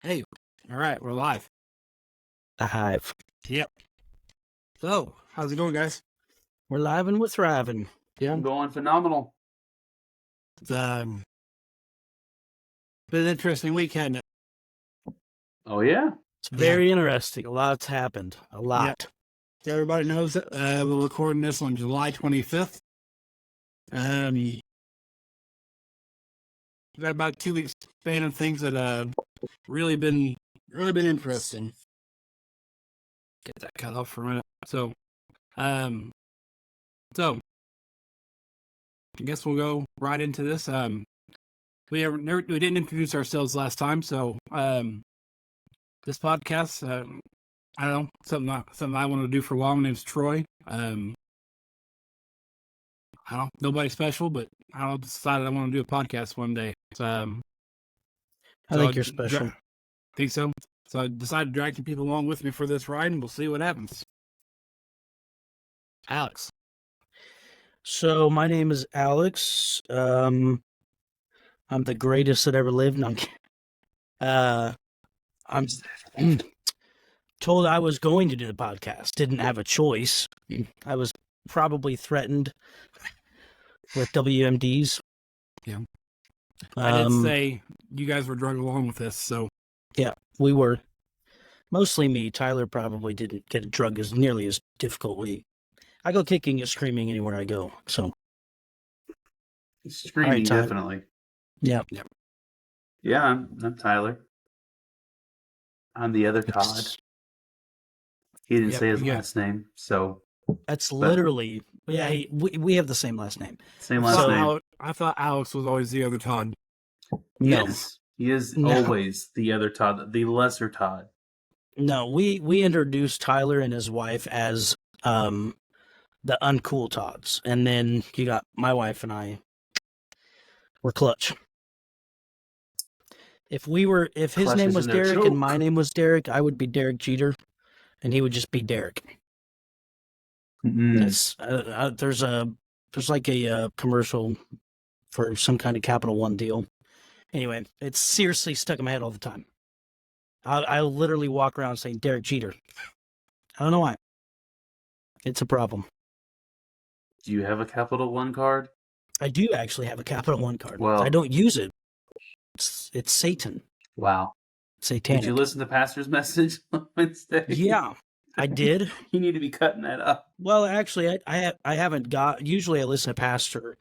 Hey, all right, we're live. The Hive. Yep. So, how's it going, guys? We're live and we're thriving. Yeah. Going phenomenal. It's been an interesting week, hasn't it? Oh, yeah. It's very interesting. A lot's happened. A lot. So everybody knows that we're recording this on July 25th. We got about 2 weeks span of things that really been interesting. Get that cut off for a minute. So I guess we'll go right into this. We didn't introduce ourselves last time, so this podcast, I don't know, something I want to do for a while. My name's Troy. I don't know, nobody special, but I decided I want to do a podcast one day. So, I think you're special. Think so? So I decided to drag some people along with me for this ride, and we'll see what happens. Alex. So my name is Alex. I'm the greatest that ever lived. No, I'm told I was going to do the podcast. Didn't have a choice. I was probably threatened with WMDs. Yeah. I did say you guys were dragged along with this, so. Yeah, we were. Mostly me. Tyler probably didn't get a drug as nearly as difficultly. I go kicking and screaming anywhere I go, so. Screaming, right, definitely. Yeah. Yeah, I'm Tyler. I'm the other Todd. He didn't say his last name, so. That's literally, we have the same last name. Same last name. I thought Alex was always the other Todd. No. Yes, he is always the other Todd, the lesser Todd. No, we introduced Tyler and his wife as the uncool Todds, and then you got my wife and I were clutch. If his Clutch name is was in their Derek choke. and my name was Derek, I would be Derek Jeter, and he would just be Derek. It's, there's like a commercial for some kind of Capital One deal. Anyway, it's seriously stuck in my head all the time. I literally walk around saying Derek Jeter. I don't know why. It's a problem. Do you have a Capital One card? I do actually have a Capital One card. Well, I don't use it. It's Satan. Wow. Satanic. Did you listen to Pastor's message on Wednesday? Yeah, I did. You need to be cutting that up. Well, actually, I haven't got. Usually, I listen to Pastor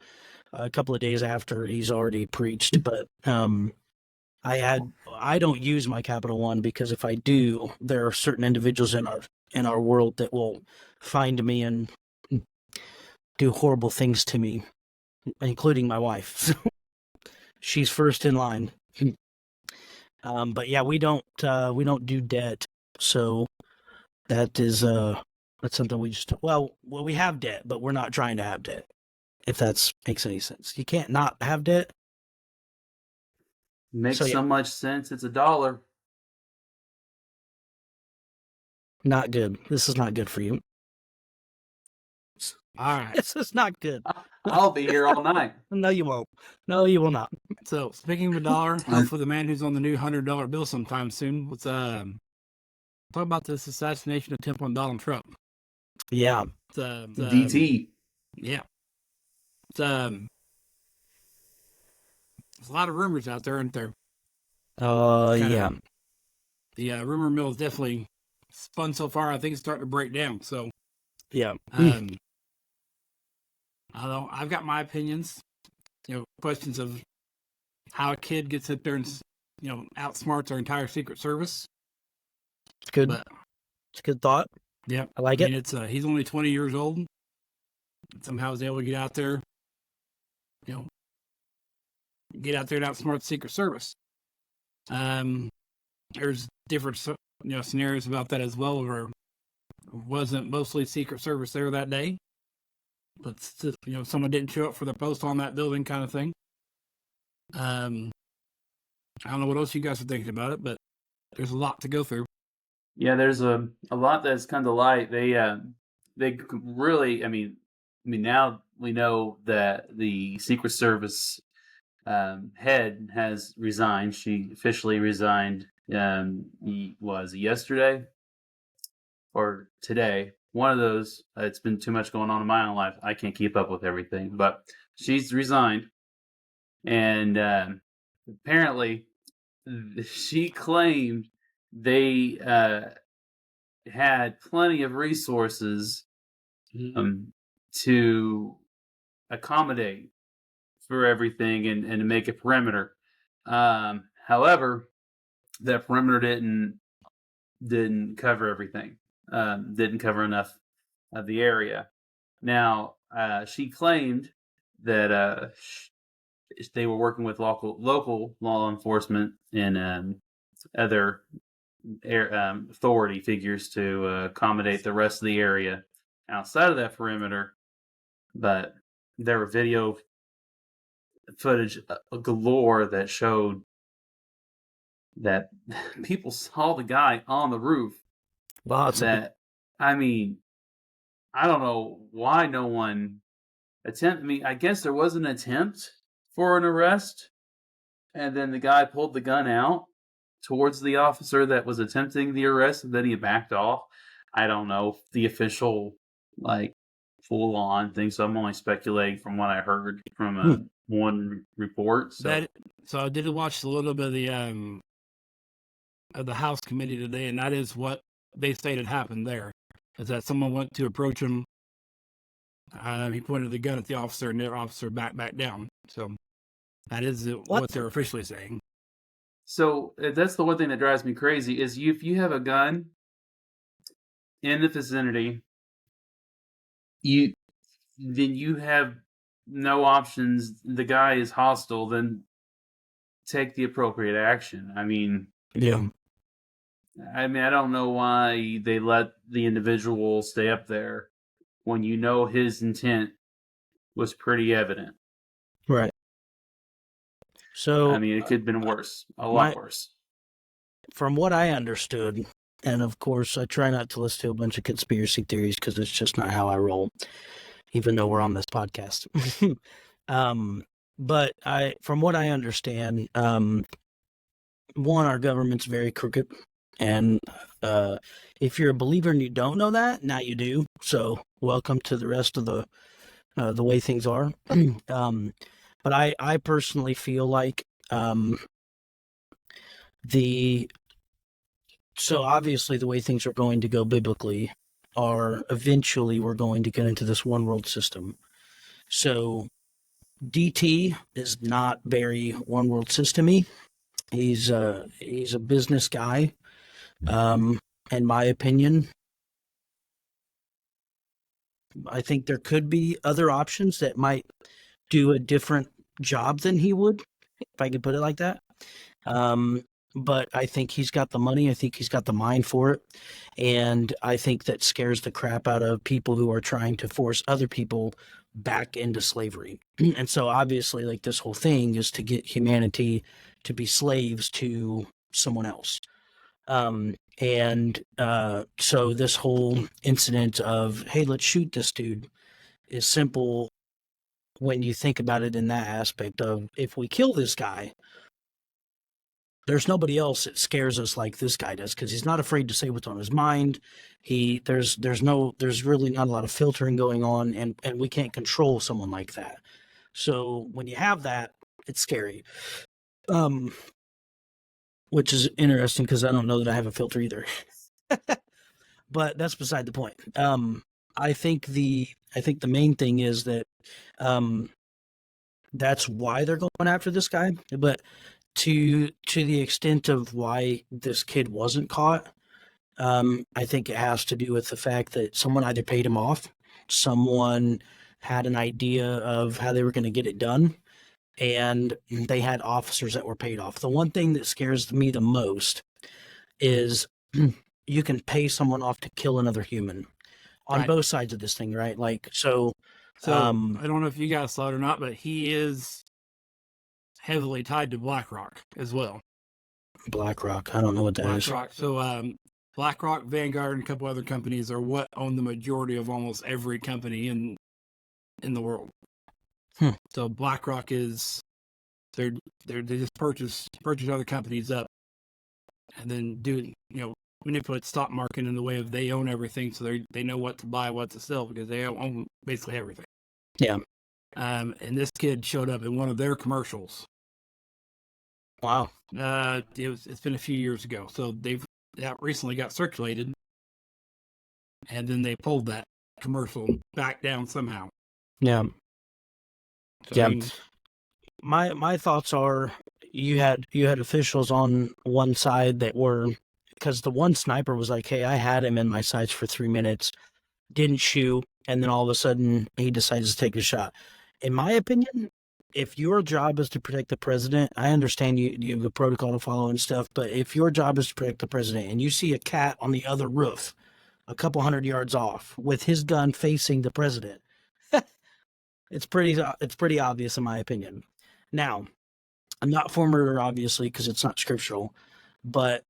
a couple of days after he's already preached, but I don't use my Capital One because if I do, there are certain individuals in our world that will find me and do horrible things to me, including my wife. She's first in line. But yeah, we don't do debt, so that is that's something we just we have debt, but we're not trying to have debt. If that makes any sense, you can't not have debt. Makes so much sense. It's $1. Not good. This is not good for you. All right. This is not good. I'll be here all night. No, you won't. No, you will not. So, speaking of $1, hopefully the man who's on the new $100 bill sometime soon, let's talk about this assassination attempt on Donald Trump. Yeah. DT. Yeah. There's a lot of rumors out there, aren't there? Yeah. The rumor mill is definitely spun so far. I think it's starting to break down. So, yeah. I don't know. I've got my opinions. Questions of how a kid gets up there and outsmarts our entire Secret Service. It's good. It's a good thought. Yeah, I like it. It's he's only 20 years old. Somehow was able to get out there. Get out there and outsmart the Secret Service. There's different scenarios about that as well, where it wasn't mostly Secret Service there that day, but someone didn't show up for the post on that building, kind of thing. I don't know what else you guys are thinking about it, but there's a lot to go through. Yeah, there's a lot that's come to light. They really, I mean, now we know that the Secret Service head has resigned. She officially resigned. Was it yesterday or today? One of those. It's been too much going on in my own life. I can't keep up with everything, but she's resigned, and apparently she claimed they had plenty of resources to accommodate for everything and to make a perimeter. However, that perimeter didn't cover everything. Didn't cover enough of the area. Now, she claimed that they were working with local law enforcement and other authority figures to accommodate the rest of the area outside of that perimeter. But there were video footage galore that showed that people saw the guy on the roof. Wow, I mean, I don't know why no one attempted. I mean, I guess there was an attempt for an arrest, and then the guy pulled the gun out towards the officer that was attempting the arrest, and then he backed off. I don't know the official, like, full-on thing, so I'm only speculating from what I heard from one report. So. So I did watch a little bit of the House committee today, and that is what they stated happened there. Is that someone went to approach him, he pointed the gun at the officer, and the officer backed down. So that is what they're officially saying. So that's the one thing that drives me crazy is if you have a gun in the vicinity, then you have no options. The guy is hostile, then take the appropriate action. I mean, yeah. I don't know why they let the individual stay up there when you know his intent was pretty evident. Right. So, it could have been worse, a lot worse. From what I understood, and of course, I try not to listen to a bunch of conspiracy theories because it's just not how I roll, even though we're on this podcast. But from what I understand, one, our government's very crooked. And if you're a believer and you don't know that, now you do. So welcome to the rest of the way things are. But I personally feel like so obviously the way things are going to go biblically are eventually we're going to get into this one world system. So DT is not very one world system-y. He's a business guy. In my opinion, I think there could be other options that might do a different job than he would, if I could put it like that. But I think he's got the money. I think he's got the mind for it. And I think that scares the crap out of people who are trying to force other people back into slavery. And so obviously, like, this whole thing is to get humanity to be slaves to someone else. So this whole incident of, hey, let's shoot this dude is simple when you think about it in that aspect of, if we kill this guy, there's nobody else that scares us like this guy does, because he's not afraid to say what's on his mind. There's really not a lot of filtering going on, and we can't control someone like that. So when you have that, it's scary. Which is interesting because I don't know that I have a filter either. But that's beside the point. I think the main thing is that that's why they're going after this guy. But to the extent of why this kid wasn't caught, I think it has to do with the fact that someone either paid him off, someone had an idea of how they were going to get it done, and they had officers that were paid off. The one thing that scares me the most is you can pay someone off to kill another human on both sides of this thing, right? Like, so I don't know if you guys saw it or not, but he is heavily tied to BlackRock as well. BlackRock, I don't know what that is. BlackRock. So BlackRock, Vanguard, and a couple other companies are what own the majority of almost every company in the world. So BlackRock is they just purchase other companies up, and then manipulate stock market in the way of they own everything, so they know what to buy, what to sell, because they own basically everything. Yeah. And this kid showed up in one of their commercials. Wow. It's been a few years ago, so that recently got circulated, and then they pulled that commercial back down somehow. Yeah. So, Yeah. I mean, My thoughts are you had officials on one side that were, because the one sniper was like, hey, I had him in my sights for 3 minutes, didn't shoot, and then all of a sudden he decides to take a shot. In my opinion, if your job is to protect the president, I understand you have a protocol to follow and stuff, but if your job is to protect the president and you see a cat on the other roof a couple 100 yards off with his gun facing the president, it's pretty obvious in my opinion. Now, I'm not for murder, obviously, because it's not scriptural, but,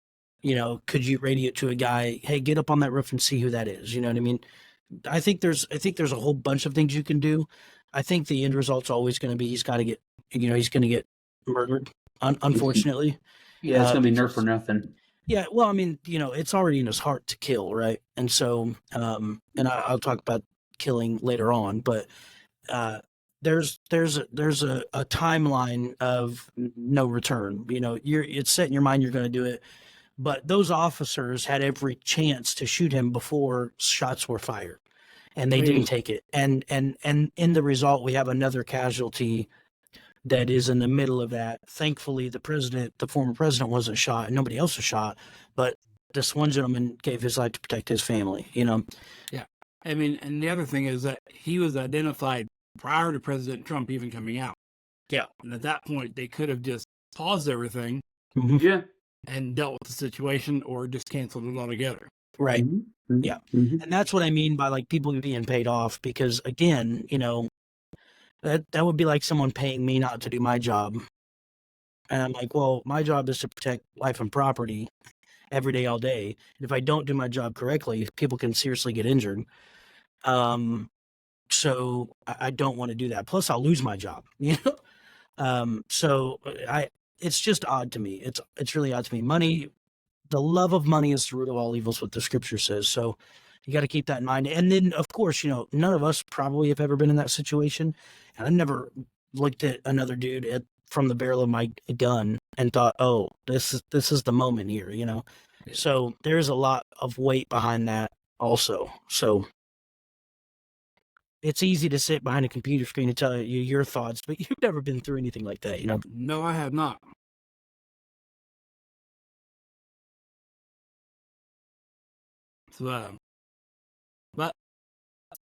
could you radio to a guy, hey, get up on that roof and see who that is? You know what I mean? I think there's a whole bunch of things you can do. I think the end result's always going to be he's going to get murdered, unfortunately. Yeah, it's going to be nerf or nothing. Yeah, well, I mean, it's already in his heart to kill, right? And so, and I'll talk about killing later on, but there's a timeline of no return. It's set in your mind you're going to do it, but those officers had every chance to shoot him before shots were fired, and they didn't take it. And in the result, we have another casualty that is in the middle of that. Thankfully, the former president, wasn't shot, and nobody else was shot, but this one gentleman gave his life to protect his family. Yeah, I mean, and the other thing is that he was identified prior to President Trump even coming out. Yeah. And at that point, they could have just paused everything. Mm-hmm. Yeah. And dealt with the situation, or just canceled it altogether. Right. Mm-hmm. Yeah. Mm-hmm. And that's what I mean by people being paid off, because again, that would be like someone paying me not to do my job. And I'm like, well, my job is to protect life and property every day, all day. And if I don't do my job correctly, people can seriously get injured. So I don't want to do that. Plus, I'll lose my job. So it's just odd to me. It's really odd to me. Money, the love of money is the root of all evils, what the scripture says. So you got to keep that in mind. And then, of course, none of us probably have ever been in that situation. And I've never looked at another dude from the barrel of my gun and thought, oh, this is the moment here, So there's a lot of weight behind that also. So it's easy to sit behind a computer screen and tell you your thoughts, but you've never been through anything like that, No, I have not. So, but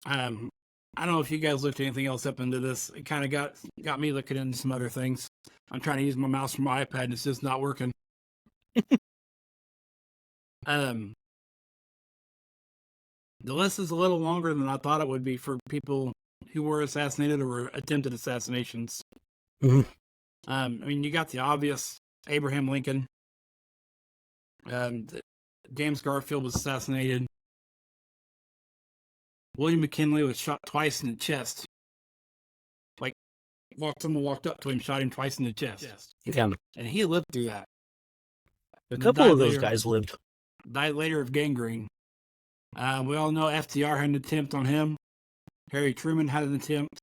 I don't know if you guys looked anything else up into this. It kind of got me looking into some other things. I'm trying to use my mouse from my iPad, and it's just not working. The list is a little longer than I thought it would be for people who were assassinated or were attempted assassinations. Mm-hmm. I mean, you got the obvious: Abraham Lincoln. James Garfield was assassinated. William McKinley was shot twice in the chest. Like, someone walked up to him, shot him twice in the chest. Yeah. And he lived through that. A couple of those guys lived. Died later of gangrene. We all know FDR had an attempt on him. Harry Truman had an attempt.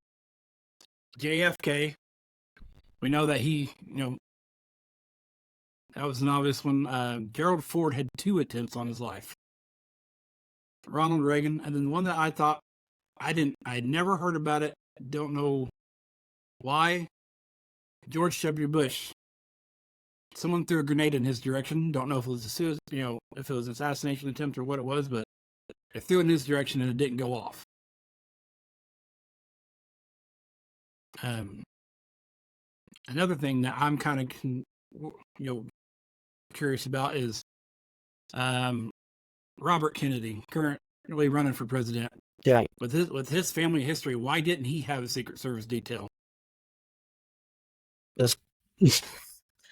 JFK, we know that he, that was an obvious one. Gerald Ford had 2 attempts on his life. Ronald Reagan, and then one that I thought I'd never heard about it. Don't know why. George W. Bush. Someone threw a grenade in his direction. Don't know if it was if it was an assassination attempt or what it was, but they threw it in his direction and it didn't go off. Another thing that I'm kind of curious about is Robert Kennedy, currently running for president. Yeah. With his family history, why didn't he have a Secret Service detail? That's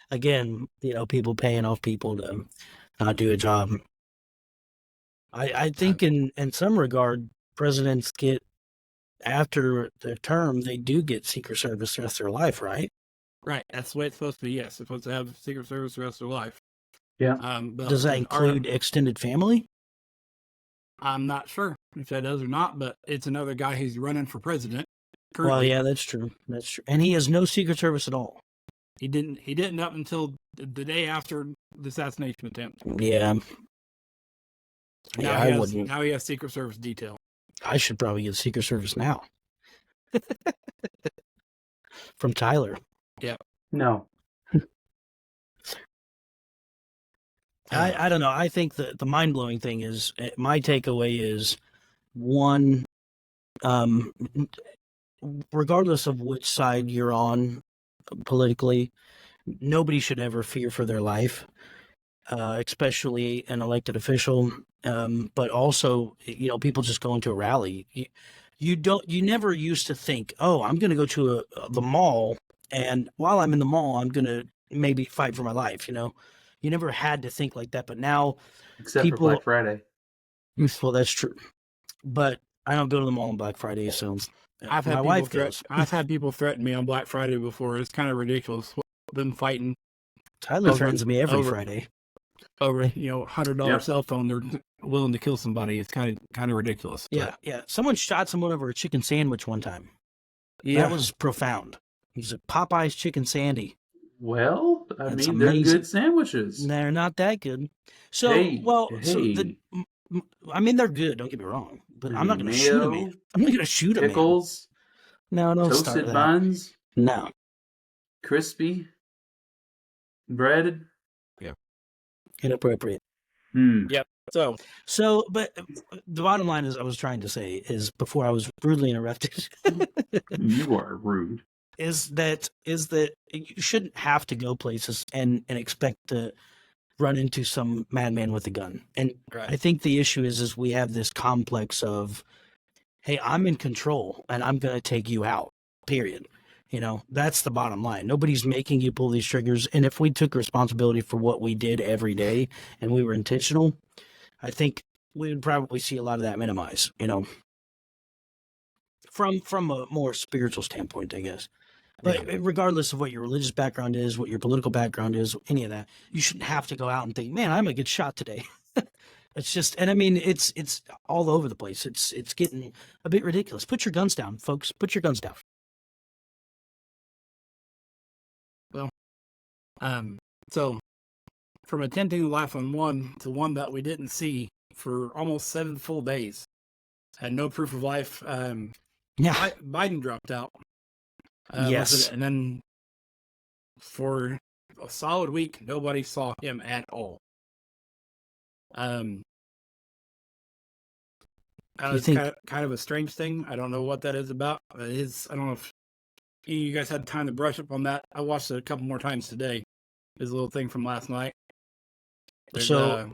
again, people paying off people to not do a job. I think in some regard, presidents get, after their term, they do get Secret Service the rest of their life, right? Right. That's the way it's supposed to be. Yes, it's supposed to have Secret Service the rest of their life. Yeah. But Does that include extended family? I'm not sure if that does or not, but it's another guy who's running for president. Well, Currently. yeah, that's true. That's true. And he has no Secret Service at all. He didn't up until the day after the assassination attempt. Yeah. I wouldn't. Now he has Secret Service detail. I should probably get Secret Service now. From Tyler. Yeah. No. I don't know. I think the mind-blowing thing is, my takeaway is, one, regardless of which side you're on politically, nobody should ever fear for their life, especially an elected official. But also, people just go into a rally. You never used to think, oh, I'm going to go to the mall, and while I'm in the mall, I'm going to maybe fight for my life. You never had to think like that, but now Except for Black Friday. Well, that's true. But I don't go to the mall on Black Friday, so my wife goes. I've had people threaten me on Black Friday before. It's kind of ridiculous. Them fighting. Tyler threatens me every Friday. Over $100 cell phone, they're willing to kill somebody. It's kind of ridiculous. Yeah, yeah. Someone shot someone over a chicken sandwich one time. Yeah, that was profound. He's a Popeye's chicken sandy. Well, That's they're amazing. good sandwiches. They're not that good. So, they're good. Don't get me wrong, but I'm not going to shoot him. I'm not going to shoot him. Pickles. No, don't start toasted that. buns. No, crispy bread. Yeah, inappropriate. Yep. So, but the bottom line is, I was trying to say is, before I was rudely interrupted. You are rude. Is that you shouldn't have to go places and expect to run into some madman with a gun. And right. I think the issue is we have this complex of, hey, I'm in control and I'm going to take you out, period. That's the bottom line. Nobody's making you pull these triggers. And if we took responsibility for what we did every day and we were intentional, I think we would probably see a lot of that minimize, from a more spiritual standpoint, I guess. But regardless of what your religious background is, what your political background is, any of that, you shouldn't have to go out and think, man, I'm going to get shot today. It's just, and I mean, it's all over the place. It's getting a bit ridiculous. Put your guns down, folks. Put your guns down. Well, so from attempting life on one to one that we didn't see for almost 7 full days, had no proof of life. Biden dropped out. Yes. And then for a solid week, nobody saw him at all. It's kind of a strange thing. I don't know what that is about. I don't know if you guys had time to brush up on that. I watched it a couple more times today. His little thing from last night. I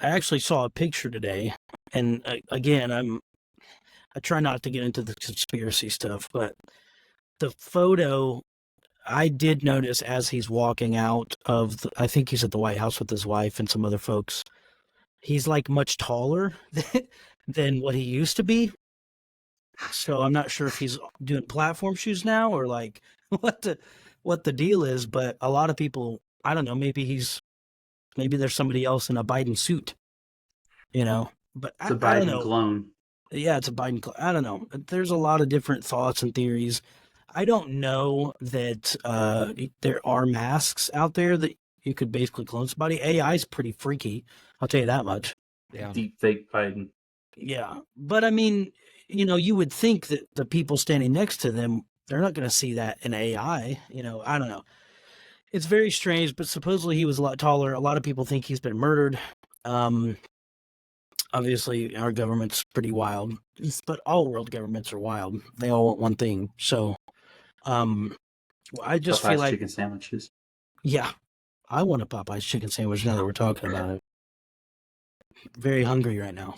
actually saw a picture today, and again, I try not to get into the conspiracy stuff, but the photo I did notice as he's walking out of, I think he's at the White House with his wife and some other folks. He's like much taller than what he used to be. So I'm not sure if he's doing platform shoes now or like what the deal is, but a lot of people, I don't know, maybe there's somebody else in a Biden suit, but it's a Biden clone. Yeah, it's a Biden clone. I don't know. There's a lot of different thoughts and theories. I don't know that there are masks out there that you could basically clone somebody. AI is pretty freaky. I'll tell you that much. Yeah. Deep fake Biden. Yeah. But I mean, you would think that the people standing next to them, they're not going to see that in AI. I don't know. It's very strange, but supposedly he was a lot taller. A lot of people think he's been murdered. Obviously, our government's pretty wild, but all world governments are wild. They all want one thing. So, I just feel like chicken sandwiches. Yeah, I want a Popeye's chicken sandwich now that we're talking about it. Very hungry right now.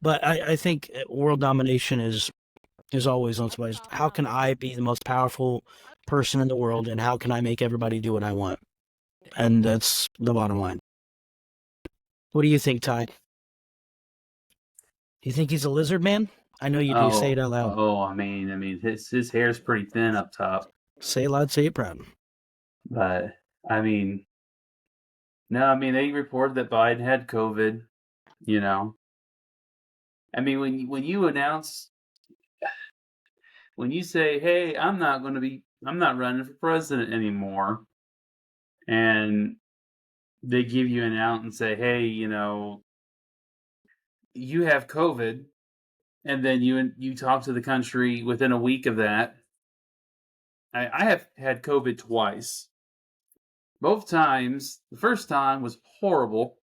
But I think world domination is always on somebody's. How can I be the most powerful person in the world, and how can I make everybody do what I want? And that's the bottom line. What do you think, Ty? You think he's a lizard man? I know you do. Say it out loud. I mean, his hair's pretty thin up top, Say it loud. Say it proud. but I mean, no, I mean they reported that Biden had COVID. You know, I mean when you announce when you say, "Hey, I'm not running for president anymore," and they give you an out and say, "Hey, you have COVID," and then you talk to the country within a week of that. I have had COVID twice. Both times, the first time was horrible,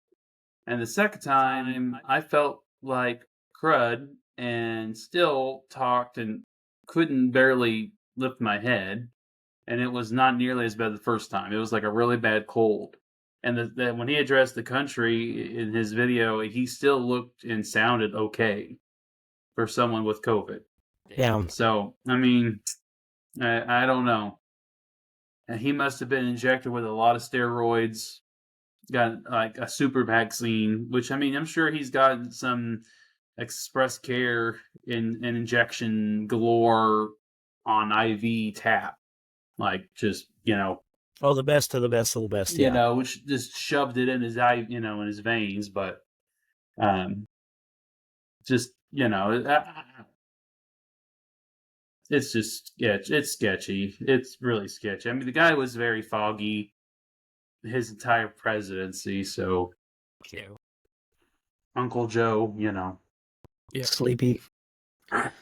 and the second time I felt like crud and still talked and couldn't barely lift my head, and it was not nearly as bad the first time. It was like a really bad cold. And when he addressed the country in his video, he still looked and sounded okay for someone with COVID. Yeah. So, I mean, I don't know. And he must have been injected with a lot of steroids, got like a super vaccine, which I mean, I'm sure he's gotten some express care and injection galore on IV tap, like just Oh, the best of the best of the best. you Yeah. know, which just shoved it in his eye, in his veins, but just it's just it's sketchy. It's really sketchy. I mean, the guy was very foggy his entire presidency, so Uncle Joe, Yeah. Sleepy.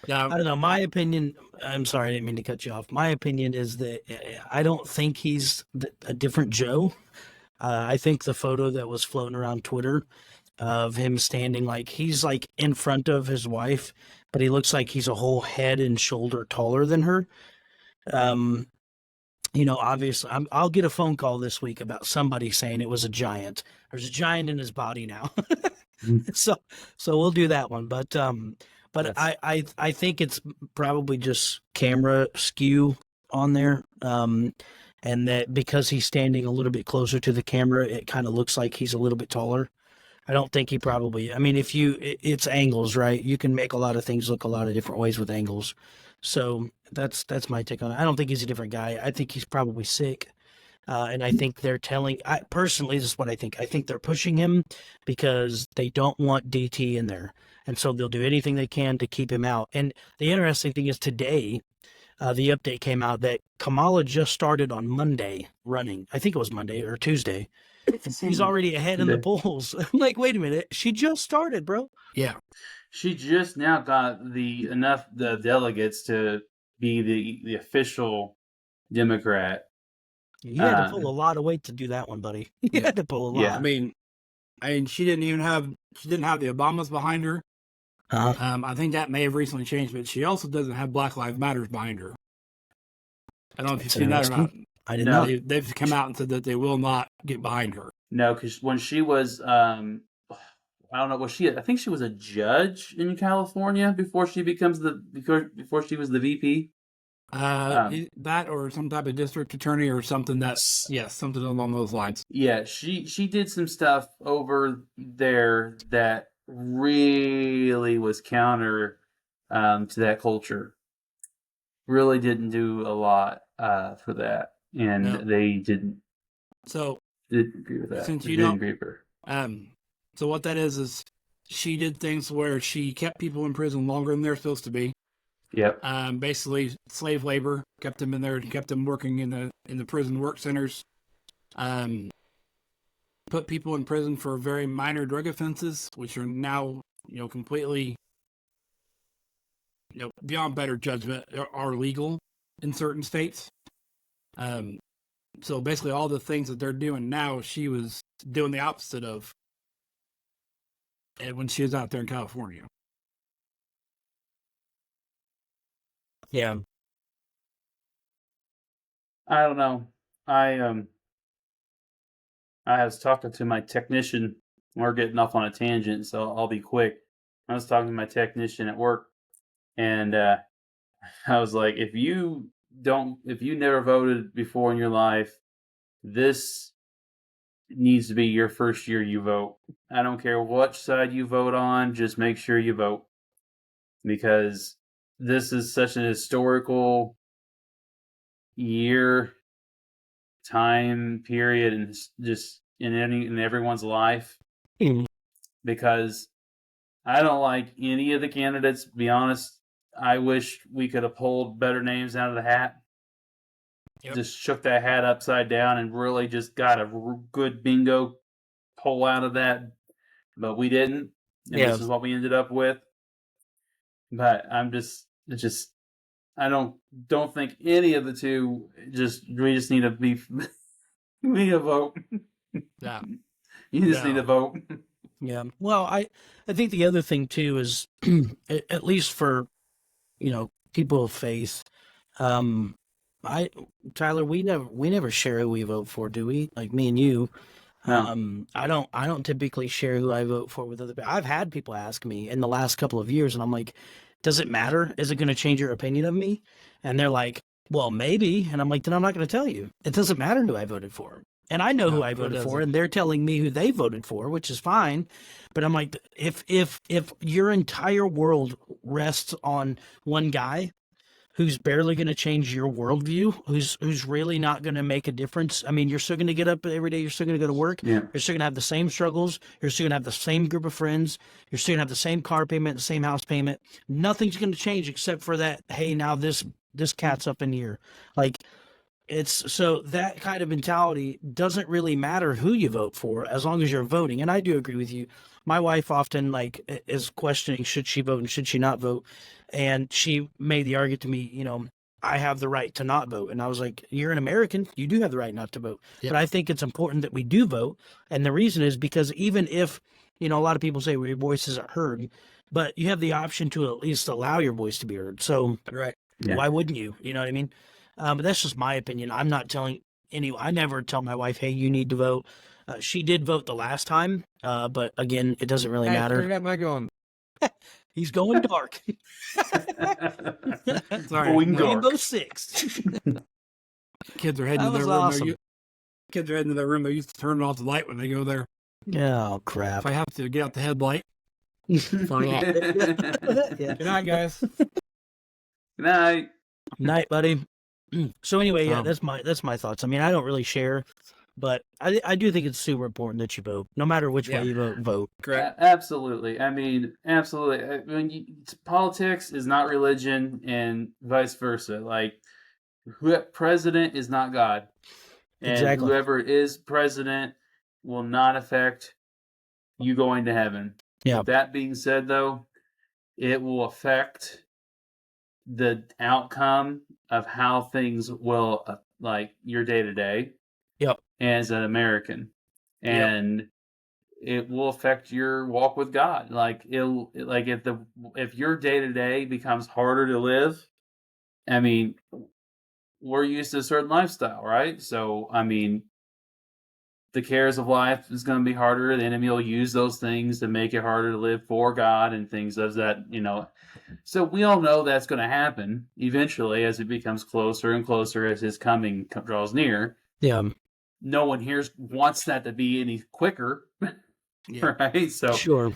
Yeah. I don't know. My opinion. I'm sorry, I didn't mean to cut you off. My opinion is that I don't think he's a different Joe. I think the photo that was floating around Twitter of him standing like he's like in front of his wife, but he looks like he's a whole head and shoulder taller than her. Obviously, I'll get a phone call this week about somebody saying it was a giant. There's a giant in his body now, so we'll do that one. But I think it's probably just camera skew on there, and that because he's standing a little bit closer to the camera, it kind of looks like he's a little bit taller. I don't think he probably. I mean, it's angles, right? You can make a lot of things look a lot of different ways with angles. So that's my take on it. I don't think he's a different guy. I think he's probably sick, and I think they're telling. I personally, this is what I think. I think they're pushing him because they don't want DT in there, and so they'll do anything they can to keep him out. And the interesting thing is today. The update came out that Kamala just started on Monday running. I think it was Monday or Tuesday. He's already ahead in the polls. I'm like, wait a minute. She just started, bro. Yeah. She just now got the delegates to be the official Democrat. You had to pull a lot of weight to do that one, buddy. You had to pull a lot. Yeah. I mean, she didn't have the Obamas behind her. I think that may have recently changed, but she also doesn't have Black Lives Matter behind her. I don't know if you've seen that or not. I didn't know. They've come out and said that they will not get behind her. No, because when she was, I don't know, I think she was a judge in California before she becomes before she was the VP. That or some type of district attorney or something something along those lines. Yeah, she did some stuff over there that really was counter to that culture. Really didn't do a lot for that, and they didn't. So didn't agree with that. Since you didn't don't agree with her. So what that is she did things where she kept people in prison longer than they're supposed to be. Yep. Basically slave labor, kept them in there, kept them working in the prison work centers. Put people in prison for very minor drug offenses, which are now, completely, beyond better judgment, are legal in certain states. So basically all the things that they're doing now, she was doing the opposite of when she was out there in California. Yeah. I don't know. I was talking to my technician. We're getting off on a tangent, so I'll be quick. I was talking to my technician at work, and I was like, if you never voted before in your life, this needs to be your first year you vote. I don't care what side you vote on, just make sure you vote. because this is such an historical year, time period, and just in everyone's life. Mm. Because I don't like any of the candidates. To be honest, I wish we could have pulled better names out of the hat. Yep. Just shook that hat upside down and really just got a good bingo pull out of that, but we didn't, and Yeah. this is what we ended up with. But I don't think any of the two. We just need to be we need a vote. Yeah. You just need a vote. Yeah. Well, I think the other thing too is, at least for, people of faith, Tyler, we never share who we vote for, do we? Like me and you. No. I don't typically share who I vote for with other people. I've had people ask me in the last couple of years, and I'm like, does it matter? Is it going to change your opinion of me? And they're like, well, maybe. And I'm like, then I'm not going to tell you. It doesn't matter who I voted for. And I know who I voted for, and they're telling me who they voted for, which is fine. But I'm like, if your entire world rests on one guy who's barely going to change your worldview, who's really not going to make a difference. I mean, you're still going to get up every day. You're still going to go to work. Yeah. You're still going to have the same struggles. You're still going to have the same group of friends. You're still going to have the same car payment, the same house payment. Nothing's going to change except for that, hey, now this cat's up in here. Like, it's so that kind of mentality doesn't really matter who you vote for as long as you're voting. And I do agree with you. My wife often is questioning, should she vote and should she not vote? And she made the argument to me, I have the right to not vote. And I was like, you're an American. You do have the right not to vote. Yep. But I think it's important that we do vote. And the reason is because even if, a lot of people say, well, your voice isn't heard, but you have the option to at least allow your voice to be heard. So Right. why wouldn't you? You know what I mean? But that's just my opinion. I'm not telling anyone. I never tell my wife, hey, you need to vote. She did vote the last time. But again, it doesn't really matter. Turn that mic on. He's going dark. Sorry. Going dark. Rainbow Six. Kids are heading That to their was room. awesome. Kids are heading to their room. They used to turn off the light when they go there. Oh, If crap. I have to get out the headlight. Yeah. Good night, guys. Good night. Night, buddy. So anyway, yeah, Um, that's my thoughts. I mean, I don't really share, but I do think it's super important that you vote. No matter which way you vote. Correct. Absolutely. I mean, absolutely. Politics is not religion, and vice versa. Like, president is not God, and Exactly. whoever is president will not affect you going to heaven. Yeah. With that being said, though, it will affect the outcome of how things will, like your day to day. Yep. As an American, and it will affect your walk with God. Like if your day to day becomes harder to live, I mean, we're used to a certain lifestyle, right? So I mean, the cares of life is going to be harder. The enemy will use those things to make it harder to live for God and things of that, So we all know that's going to happen eventually as it becomes closer and closer as his coming draws near. Yeah. No one here wants that to be any quicker, Yeah. right? So Sure.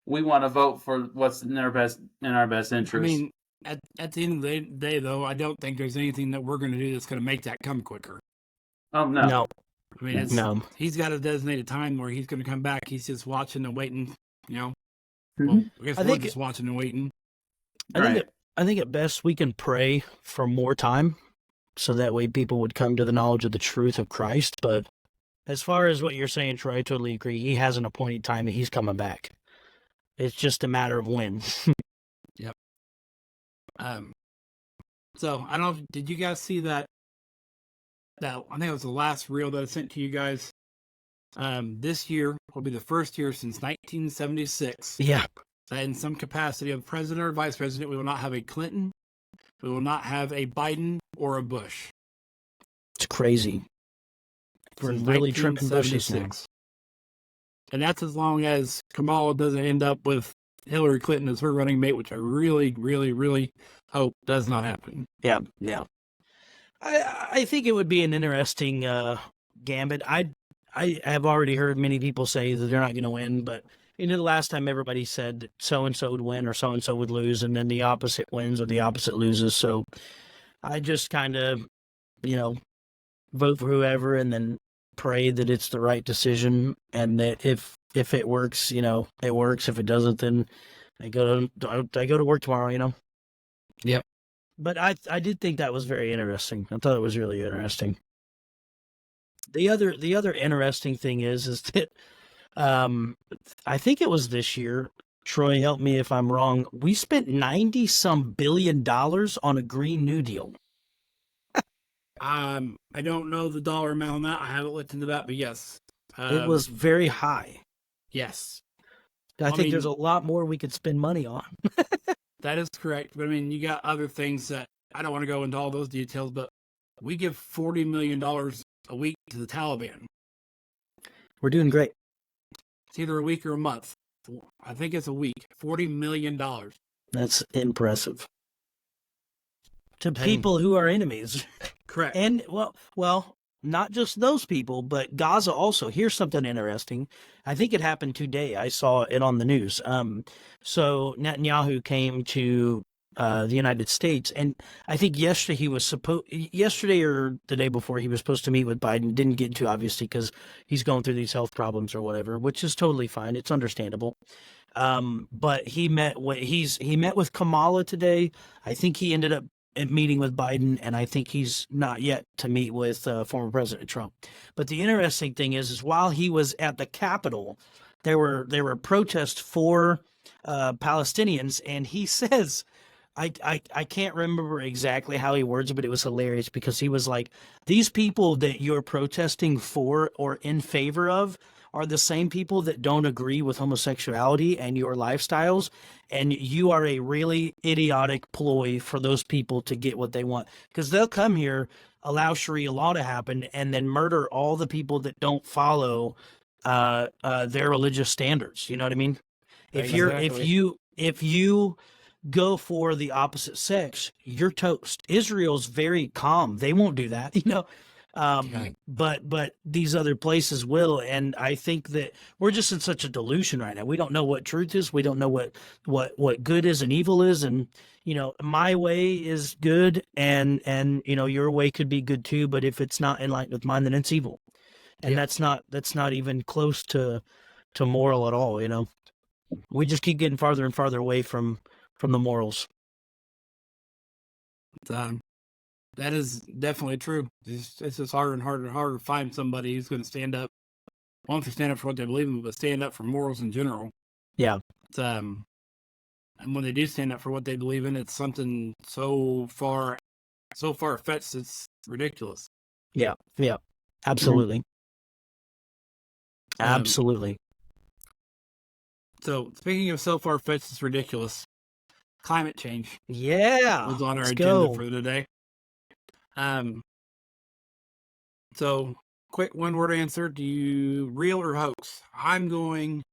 we want to vote for what's in our best interest. I mean, at the end of the day, though, I don't think there's anything that we're going to do that's going to make that come quicker. oh no, No. I mean, No. he's got a designated time where he's going to come back. He's just watching and waiting, Well, Mhm. I guess I we're think just watching and waiting. Right. I think at best we can pray for more time, so that way people would come to the knowledge of the truth of Christ. But as far as what you're saying, Troy, I totally agree. He has an appointed time that he's coming back. It's just a matter of when. So I don't know. Did you guys see that? I think it was the last reel that I sent to you guys. This year will be the first year since 1976 Yeah. that in some capacity of president or vice president, we will not have a Clinton, we will not have a Biden or a Bush. It's crazy. We're Since really trimming bushes now. 1976. And that's as long as Kamala doesn't end up with Hillary Clinton as her running mate, which I really, really, really hope does not happen. Yeah. Yeah. I think it would be an interesting gambit. I have already heard many people say that they're not going to win, but the last time everybody said that so-and-so would win or so-and-so would lose, and then the opposite wins or the opposite loses. So I just kind of, vote for whoever and then pray that it's the right decision, and that if it works, it works. If it doesn't, then I go to work tomorrow. Yep. But I did think that was very interesting. I thought it was really interesting. The other interesting thing is that I think it was this year. Troy, help me if I'm wrong. We spent $90-some billion on a Green New Deal. I don't know the dollar amount on that. I haven't looked into that, but yes. It was very high. Yes. I think there's a lot more we could spend money on. That is correct. But I mean, you got other things that I don't want to go into all those details, but we give $40 million a week to the Taliban. We're doing great. It's either a week or a month. I think it's a week. $40 million. That's impressive. To people who are enemies. Correct. And, well, not just those people, but Gaza also. Here's something interesting. I think it happened today. I saw it on the news. So Netanyahu came to the United States, and I think yesterday or the day before, he was supposed to meet with Biden. Didn't get to, obviously, because he's going through these health problems or whatever, which is totally fine. It's understandable. But he met with Kamala today. I think he ended up meeting with Biden, and I think he's not yet to meet with former President Trump. But the interesting thing is while he was at the Capitol, there were protests for Palestinians, and he says, I can't remember exactly how he words it, but it was hilarious because he was like, these people that you're protesting for or in favor of are the same people that don't agree with homosexuality and your lifestyles, and you are a really idiotic ploy for those people to get what they want, because they'll come here, allow Sharia law to happen, and then murder all the people that don't follow their religious standards. You know what I mean? If you go for the opposite sex, you're toast. Israel's very calm. They won't do that, but these other places will. And I think that we're just in such a delusion right now. We don't know what truth is. We don't know what good is and evil is. And, my way is good, and your way could be good too. But if it's not in line with mine, then it's evil. And that's not even close to moral at all. We just keep getting farther and farther away from the morals. That is definitely true. It's just harder and harder and harder to find somebody who's going to stand up. Well, to stand up for what they believe in, but stand up for morals in general. Yeah. And when they do stand up for what they believe in, it's something so far-fetched, it's ridiculous. Yeah. Absolutely. Absolutely. So, speaking of so far-fetched, it's ridiculous. Climate change. Yeah. Was on our agenda for today. So, quick one-word answer. Do you real or hoax? I'm going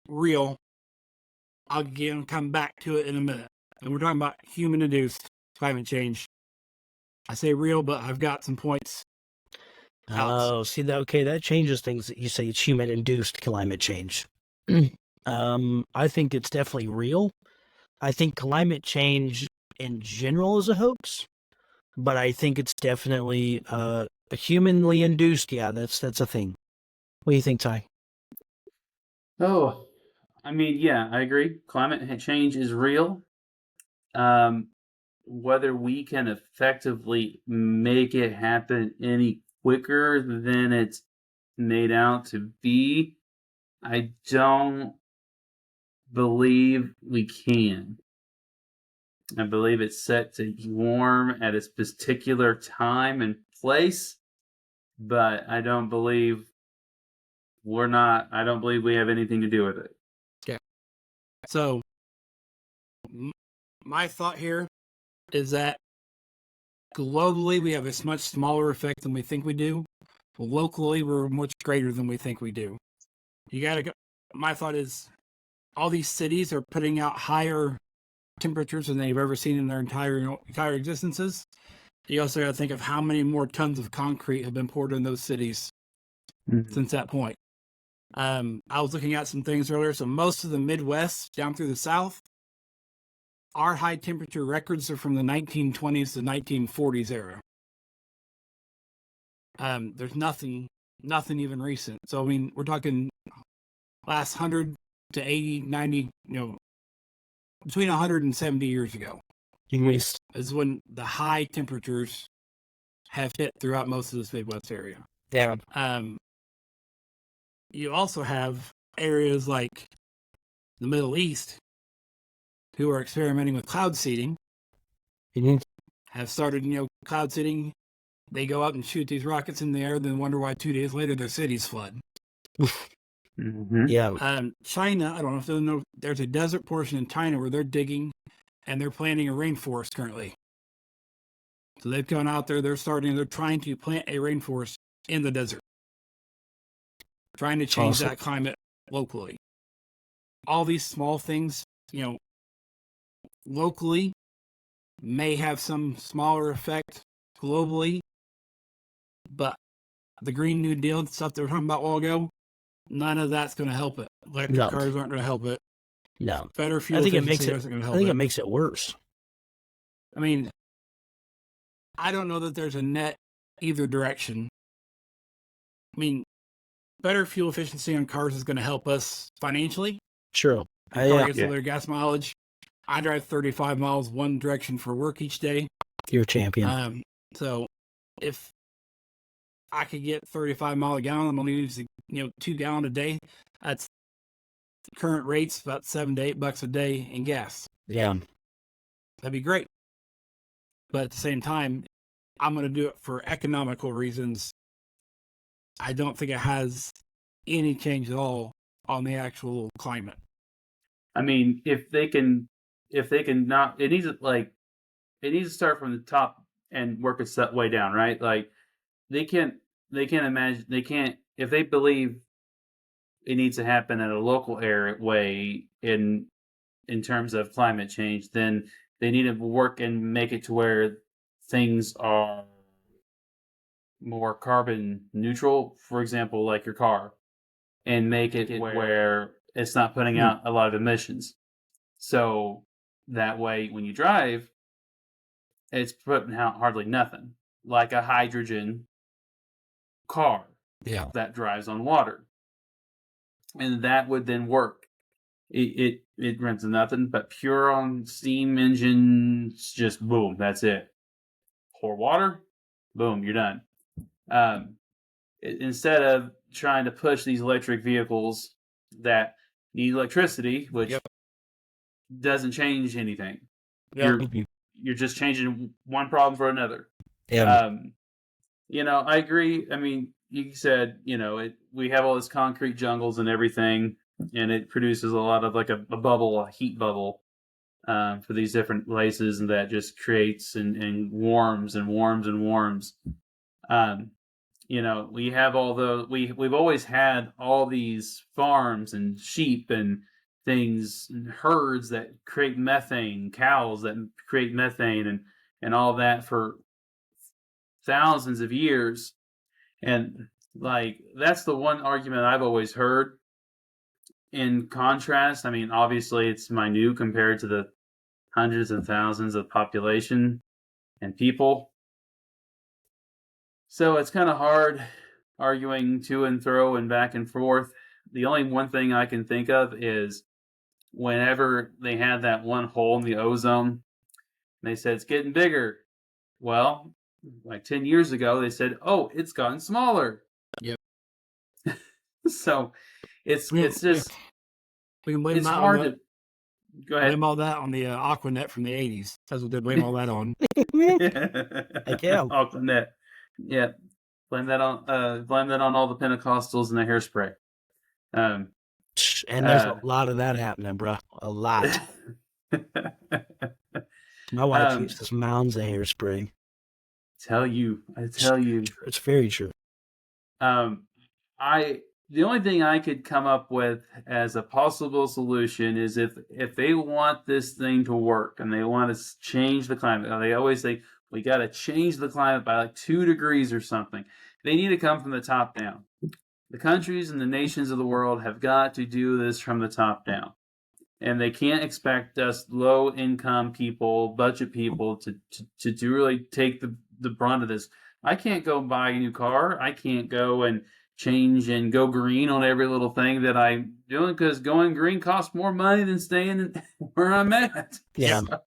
real. I'll come back to it in a minute. And we're talking about human-induced climate change. I say real, but I've got some points. Oh, see that? Okay, that changes things. That you say it's human-induced climate change. I think it's definitely real. I think climate change in general is a hoax, but I think it's definitely humanly induced. Yeah, that's a thing. What do you think, Ty? Oh, I mean, yeah, I agree. Climate change is real. Whether we can effectively make it happen any quicker than it's made out to be, I don't believe we can. I believe it's set to warm at a particular time and place, but I don't believe we have anything to do with it. Okay. So, my thought here is that globally we have a much smaller effect than we think we do. Locally, we're much greater than we think we do. My thought is all these cities are putting out higher temperatures than they've ever seen in their entire existences. You also got to think of how many more tons of concrete have been poured in those cities since that point. I was looking at some things earlier. So most of the Midwest down through the South, our high temperature records are from the 1920s to 1940s era. There's nothing even recent. So, I mean, we're talking last 100 to 80, 90, between 100 and 70 years ago is when the high temperatures have hit throughout most of this Midwest area. Yeah. You also have areas like the Middle East who are experimenting with cloud seeding, have started, cloud seeding. They go out and shoot these rockets in the air, then wonder why 2 days later their cities flood. Mm-hmm. Yeah. China, I don't know if you know, there's a desert portion in China where they're digging and they're planting a rainforest currently. So they've gone out there, they're trying to plant a rainforest in the desert. Trying to change that climate locally. All these small things, locally may have some smaller effect globally, but the Green New Deal and stuff they were talking about a while ago, none of that's going to help it. Electric cars aren't going to help it. No. Better fuel efficiency isn't going to help it. I think it makes it worse. I mean, I don't know that there's a net either direction. I mean, better fuel efficiency on cars is going to help us financially. Sure. Car gets a little gas mileage. I drive 35 miles one direction for work each day. You're a champion. So if I could get 35 mile a gallon, I'm only using 2 gallon a day. That's current rates about $7 to $8 a day in gas. Yeah, that'd be great. But at the same time, I'm going to do it for economical reasons. I don't think it has any change at all on the actual climate. I mean, if they can not, it needs to start from the top and work its way down, right? Like they can't if they believe it needs to happen at a local way in terms of climate change, then they need to work and make it to where things are more carbon neutral, for example, like your car, and make it where it's not putting out a lot of emissions. So that way, when you drive, it's putting out hardly nothing, like a hydrogen car that drives on water. And that would then work. It runs nothing but pure on steam engines, just boom, that's it. Pour water, boom, you're done. Instead of trying to push these electric vehicles that need electricity, which doesn't change anything. You're just changing one problem for another. Yeah. I agree. I mean, you said, we have all this concrete jungles and everything, and it produces a lot of like a bubble, a heat bubble, for these different places, and that just creates and warms and warms and warms. We have we've always had all these farms and sheep and things and herds that create methane, cows that create methane and all that for thousands of years. And that's the one argument I've always heard. In contrast, I mean, obviously it's minute compared to the hundreds of thousands of population and people. So it's kind of hard arguing to and fro and back and forth. The only one thing I can think of is whenever they had that one hole in the ozone, they said it's getting bigger. Well, like 10 years ago, they said, oh, it's gotten smaller. Yep. So it's just, we can blame it's that hard on to, go ahead. Blame all that on the Aquanet from the 80s. That's what they blame all that on. Heck yeah. Aquanet. Yeah. Blame that on all the Pentecostals and the hairspray. And there's a lot of that happening, bro. A lot. My wife uses mounds of hairspray. I tell you. It's very true. The only thing I could come up with as a possible solution is if they want this thing to work and they want to change the climate, they always say, we got to change the climate by like 2 degrees or something. They need to come from the top down. The countries and the nations of the world have got to do this from the top down. And they can't expect us low-income people, budget people, to really take the brunt of this. I can't go buy a new car. I can't go and change and go green on every little thing that I'm doing, because going green costs more money than staying where I'm at. Yeah. So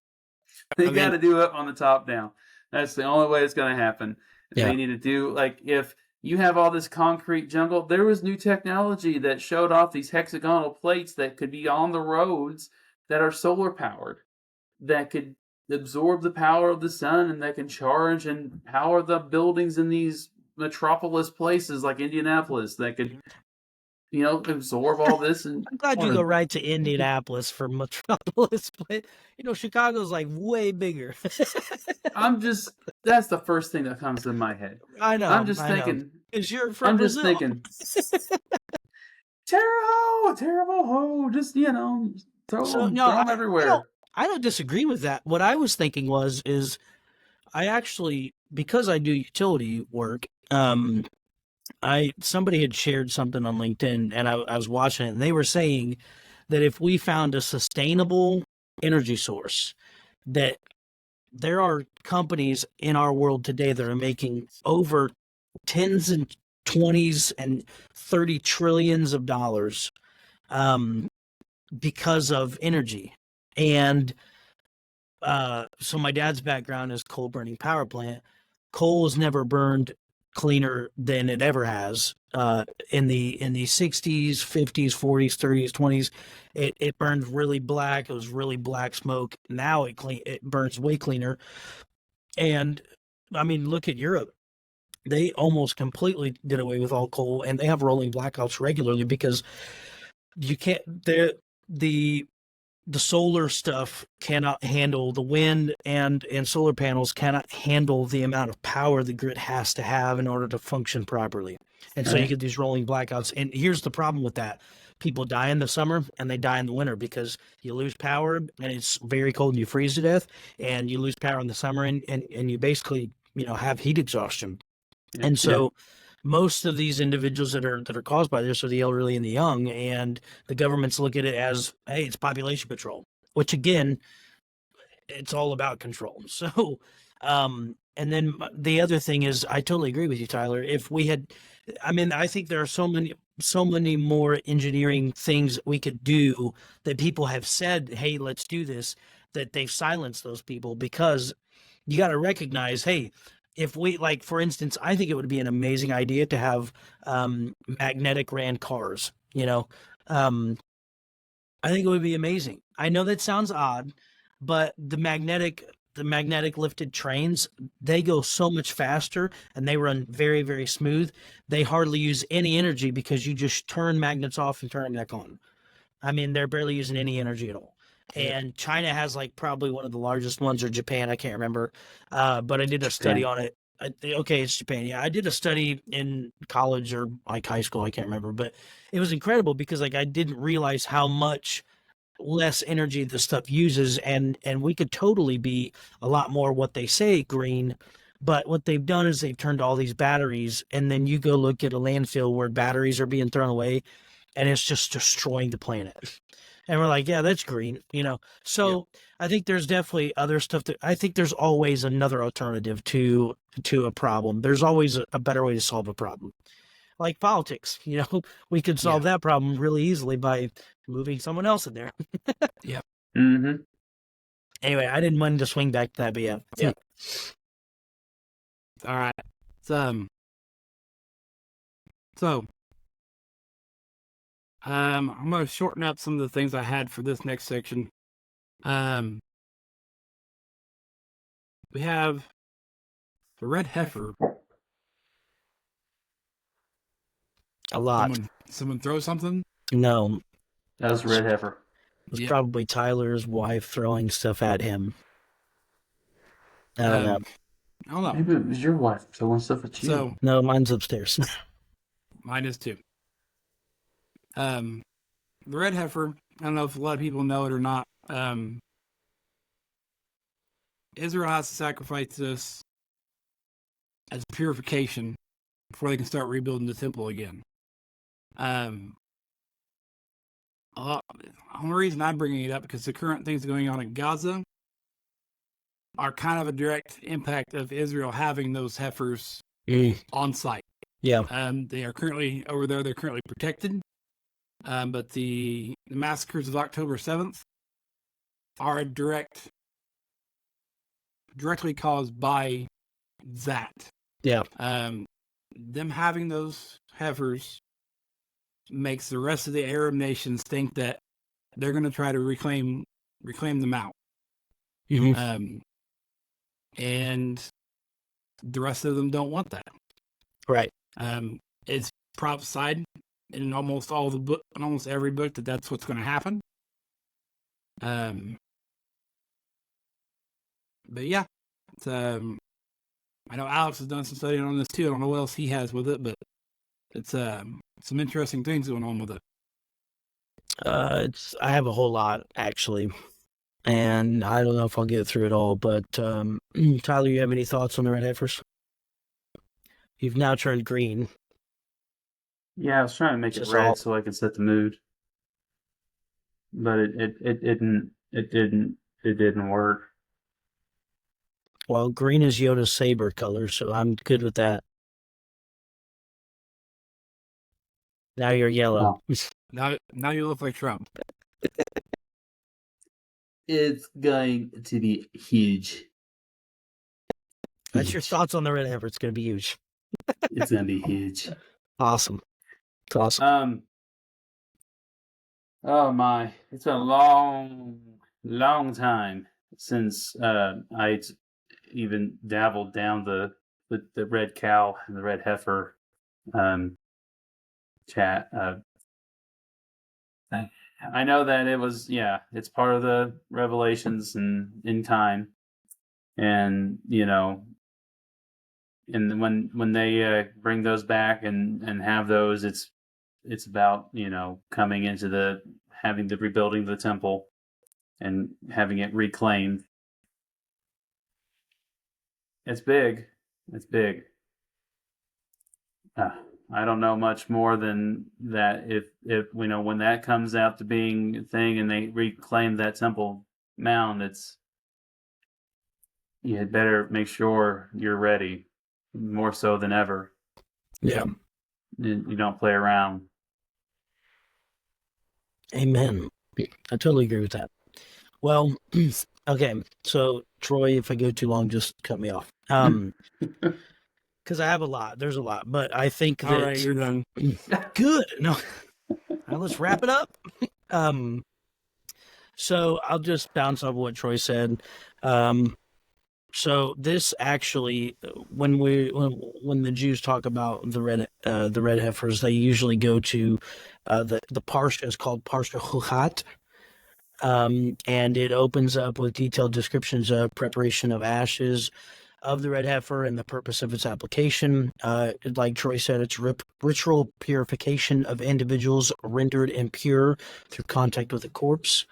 they got to do it on the top down. That's the only way it's going to happen. Yeah. They need to do, like, if you have all this concrete jungle, there was new technology that showed off these hexagonal plates that could be on the roads that are solar powered, that could absorb the power of the sun, and that can charge and power the buildings in these metropolis places like Indianapolis, that could, absorb all this. And I'm glad you go right to Indianapolis for Metropolis. But, Chicago's like way bigger. That's the first thing that comes to my head. I know. I'm just thinking. Because you're from Brazil. Just thinking. Terrible ho. Just, throw them everywhere. I don't disagree with that. What I was thinking is I actually, because I do utility work, somebody had shared something on LinkedIn, and I was watching it, and they were saying that if we found a sustainable energy source, that there are companies in our world today that are making over tens and 20s and 30 trillions of dollars because of energy. And so my dad's background is coal burning power plant. Coal has never burned cleaner than it ever has. In the 60s, 50s, 40s, 30s, 20s, it burned really black. It was really black smoke. Now it burns way cleaner. And I mean, look at Europe. They almost completely did away with all coal, and they have rolling blackouts regularly because you can't. The solar stuff cannot handle, the wind and solar panels cannot handle the amount of power the grid has to have in order to function properly. And so you get these rolling blackouts. And here's the problem with that. People die in the summer and they die in the winter because you lose power and it's very cold and you freeze to death, and you lose power in the summer and you basically, have heat exhaustion. Yeah. And so most of these individuals that are caused by this are the elderly and the young, and the governments look at it as, hey, it's population control, which again, it's all about control. So, and then the other thing is, I totally agree with you, Tyler. If we had, I think there are so many more engineering things we could do that people have said, hey, let's do this, that they've silenced those people, because you got to recognize, hey, if we, like, for instance, I think it would be an amazing idea to have magnetic ran cars, I think it would be amazing. I know that sounds odd, but the magnetic lifted trains, they go so much faster and they run very, very smooth. They hardly use any energy because you just turn magnets off and turn them back on. They're barely using any energy at all. And China has like probably one of the largest ones, or Japan, I can't remember. But I did a study on it. Okay, it's Japan. Yeah, I did a study in college or like high school, I can't remember. But it was incredible because like I didn't realize how much less energy the stuff uses, and we could totally be a lot more what they say green. But what they've done is they've turned all these batteries, and then you go look at a landfill where batteries are being thrown away, and it's just destroying the planet. And we're like, yeah, that's green, So I think there's definitely other stuff I think there's always another alternative to a problem. There's always a better way to solve a problem. Like politics, we could solve that problem really easily by moving someone else in there. Yeah. Mm-hmm. Anyway, I didn't mind to swing back to that, but yeah. All right. So I'm going to shorten up some of the things I had for this next section. We have the red heifer. A lot. Someone throw something? No. That was red heifer. It was probably Tyler's wife throwing stuff at him. I don't know. I don't know. Maybe it was your wife throwing stuff at you. No, mine's upstairs. Mine is too. The red heifer, I don't know if a lot of people know it or not. Israel has to sacrifice this as purification before they can start rebuilding the temple again. Um, the only reason I'm bringing it up because the current things going on in Gaza are kind of a direct impact of Israel having those heifers on site. Yeah. They are currently over there. They're currently protected. But the massacres of October 7th are directly caused by that. Yeah. Them having those heifers makes the rest of the Arab nations think that they're going to try to reclaim them out. Mm-hmm. And the rest of them don't want that. Right. It's prophesied in almost every book that that's what's going to happen. But yeah, it's, I know Alex has done some studying on this too. I don't know what else he has with it, but it's some interesting things going on with it. I have a whole lot actually, and I don't know if I'll get through it all. But Tyler, you have any thoughts on the red heifers? You've now turned green. Yeah, I was trying to make it red so I could set the mood, but it didn't work. Well, green is Yoda's saber color, so I'm good with that. Now you're yellow. Oh. Now you look like Trump. It's going to be huge. That's your thoughts on the red heifer. It's going to be huge. It's going to be huge. Awesome. It's awesome. Oh my! It's been a long time since I even dabbled down the red cow and the red heifer chat. I know that it was it's part of the Revelations and in time, and and when they bring those back and have those, it's about coming into having the rebuilding the temple and having it reclaimed. It's big. It's big. I don't know much more than that. If when that comes out to being a thing and they reclaim that temple mound, you had better make sure you're ready, more so than ever. Yeah. You don't play around. Amen. I totally agree with that. Well, okay. So, Troy, if I go too long, just cut me off. Because I have a lot. There's a lot. But I think that... All right, you're done. Good. No. Now let's wrap it up. So I'll just bounce off what Troy said. So this actually, when the Jews talk about the red heifers, they usually go to the parsha is called Parsha Chukat, and it opens up with detailed descriptions of preparation of ashes of the red heifer and the purpose of its application. Like Troy said, it's ritual purification of individuals rendered impure through contact with a corpse.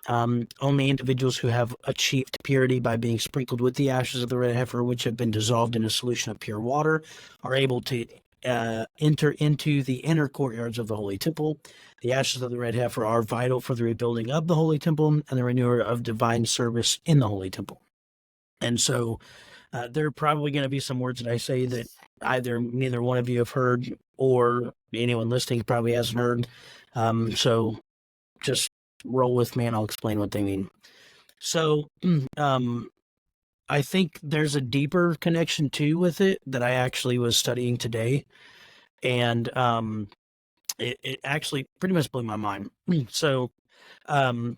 Only individuals who have achieved purity by being sprinkled with the ashes of the red heifer, which have been dissolved in a solution of pure water, are able to enter into the inner courtyards of the Holy Temple. The ashes of the red heifer are vital for the rebuilding of the Holy Temple and the renewal of divine service in the Holy Temple. And so there are probably going to be some words that I say that neither one of you have heard or anyone listening probably hasn't heard. So just roll with me and I'll explain what they mean. So I think there's a deeper connection too with it that I actually was studying today. And it actually pretty much blew my mind. So I'm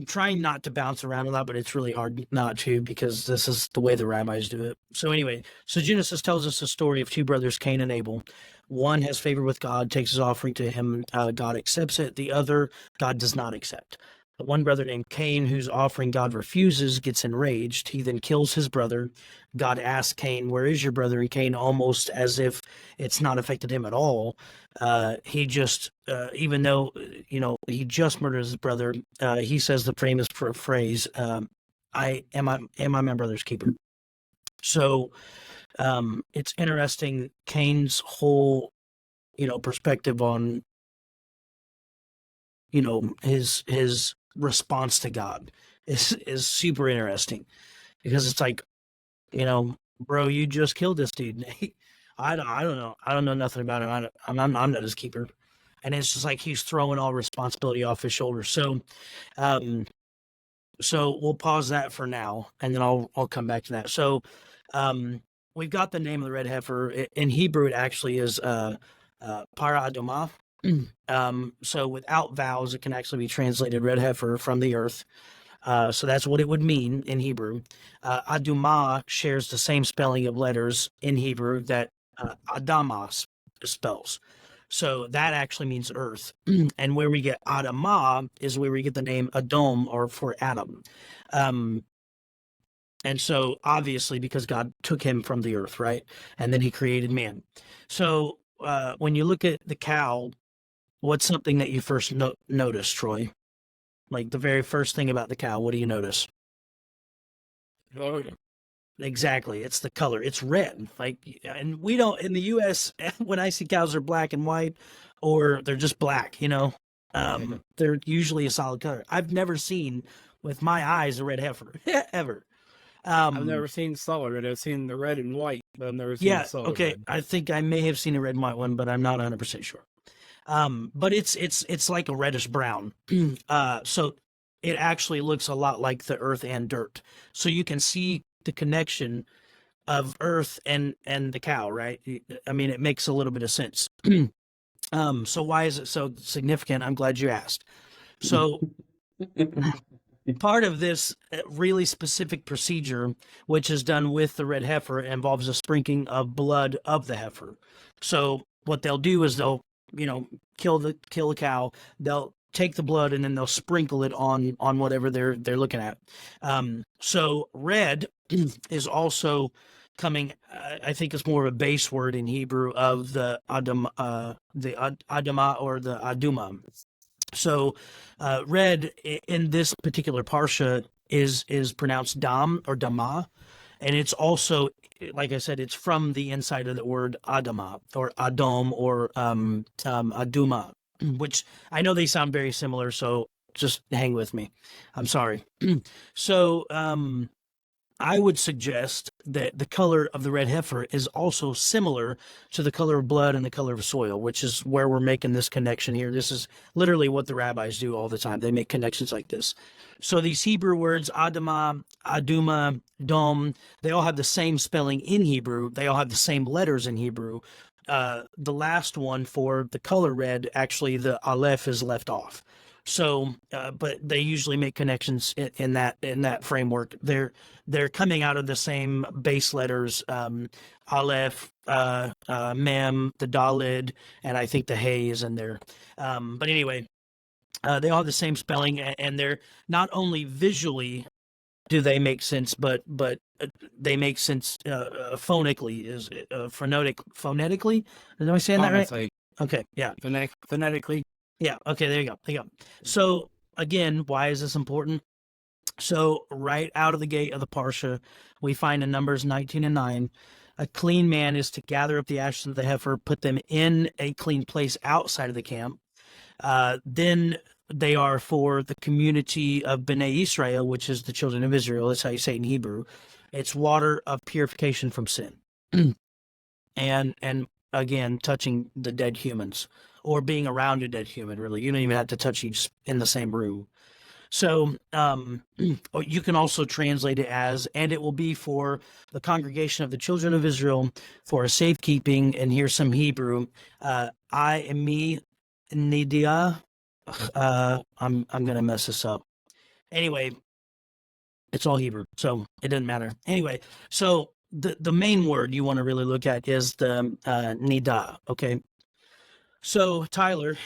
trying not to bounce around a lot, but it's really hard not to because this is the way the rabbis do it. So anyway, Genesis tells us the story of two brothers, Cain and Abel. One has favor with God, takes his offering to him. God accepts it. The other, God does not accept. The one brother named Cain, whose offering God refuses, gets enraged. He then kills his brother. God asks Cain, "Where is your brother?" And Cain, almost as if it's not affected him at all, he just, even though, he just murdered his brother, he says the famous phrase, I am my brother's keeper. So it's interesting. Cain's whole perspective on, his response to God is super interesting, because it's like, bro, you just killed this dude. I don't know. I don't know nothing about him. I'm not his keeper. And it's just like he's throwing all responsibility off his shoulders. So we'll pause that for now, and then I'll come back to that. So we've got the name of the red heifer. In Hebrew, it actually is para adumah. So without vowels, it can actually be translated red heifer, from the earth. So that's what it would mean in Hebrew. Adumah shares the same spelling of letters in Hebrew that Adama spells. So that actually means earth. And where we get Adamah is where we get the name Adom, or for Adam. And so obviously, because God took him from the earth, right? And then he created man. So when you look at the cow, what's something that you first notice, Troy? Like the very first thing about the cow, what do you notice? Oh, Exactly. It's the color. It's red. And we don't, in the U.S., when I see cows, they're black and white, or they're just black, they're usually a solid color. I've never seen with my eyes a red heifer, ever. I've never seen solid red. I've seen the red and white, but I've never seen solid okay. red. I think I may have seen a red and white one, but I'm not 100% sure. But it's like a reddish brown. So it actually looks a lot like the earth and dirt. So you can see the connection of earth and the cow, right? I mean, it makes a little bit of sense. So why is it so significant? I'm glad you asked. So part of this really specific procedure, which is done with the red heifer, involves a sprinkling of blood of the heifer. So what they'll do is they'll, kill the cow. They'll take the blood and then they'll sprinkle it on whatever they're looking at. So red is also coming. I think it's more of a base word in Hebrew of the Adama or the Aduma. So red in this particular parsha is pronounced dam or dama, and it's also, like I said, it's from the inside of the word adama or adom or aduma, which I know they sound very similar, so just hang with me. I'm sorry. So I would suggest that the color of the red heifer is also similar to the color of blood and the color of soil, which is where we're making this connection here. This is literally what the rabbis do all the time. They make connections like this. So these Hebrew words, Adama, Aduma, Dom, they all have the same spelling in Hebrew. They all have the same letters in Hebrew. The last one for the color red, actually the Aleph is left off. So, but they usually make connections in that framework. They're coming out of the same base letters, Aleph, Mem, the Dalid, and I think the Hay is in there. But anyway, they all have the same spelling, and they're not only visually do they make sense, but they make sense phonetically. Is phonetically? Am I saying that right? Okay, yeah. Phonetically. Yeah. Okay. There you go. So again, why is this important? So right out of the gate of the Parsha, we find in Numbers 19 and 9, a clean man is to gather up the ashes of the heifer, put them in a clean place outside of the camp. Then they are for the community of Bnei Israel, which is the children of Israel. That's how you say it in Hebrew. It's water of purification from sin. and again, touching the dead humans, or being around a dead human, really. You don't even have to touch each in the same room. So you can also translate it as, and it will be for the congregation of the children of Israel for a safekeeping. And here's some Hebrew. I am me, Nidia. I'm going to mess this up. Anyway, it's all Hebrew, so it doesn't matter. Anyway, so the main word you want to really look at is the Nida, okay? So, Tyler,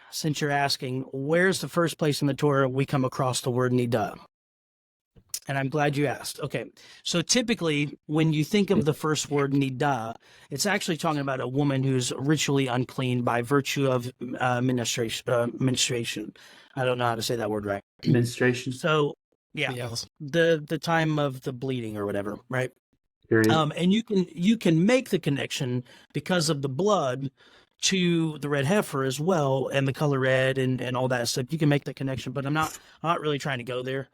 since you're asking, where's the first place in the Torah we come across the word Nida? And I'm glad you asked. Okay, so typically when you think of the first word Nida, it's actually talking about a woman who's ritually unclean by virtue of menstruation. I don't know how to say that word right. Menstruation. So, yeah, Yes. the time of the bleeding or whatever, right? Period. And you can make the connection because of the blood. to the red heifer as well, and the color red and all that stuff. You can make the connection, but I'm not really trying to go there.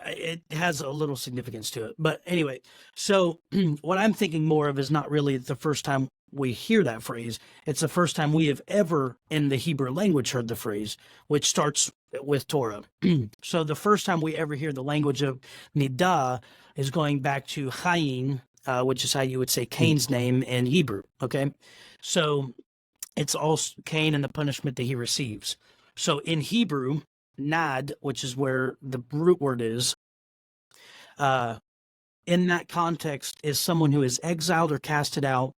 It has a little significance to it. But anyway, so what I'm thinking more of is not really the first time we hear that phrase. It's the first time we have ever in the Hebrew language heard the phrase, which starts with Torah. So the first time we ever hear the language of Nidah is going back to Chayin, which is how you would say Cain's name in Hebrew. Okay. So it's all Cain and the punishment that he receives. So in Hebrew, Nad, which is where the root word is, in that context is someone who is exiled or casted out,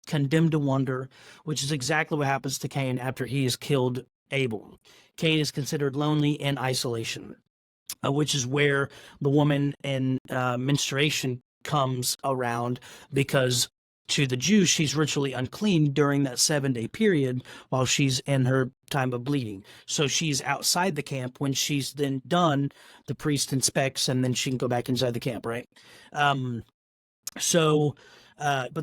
condemned to wander, which is exactly what happens to Cain after he has killed Abel. Cain is considered lonely in isolation, which is where the woman in menstruation comes around, because to the Jews, she's ritually unclean during that 7-day period while she's in her time of bleeding. So she's outside the camp. When she's then done, the priest inspects, and then she can go back inside the camp, right? But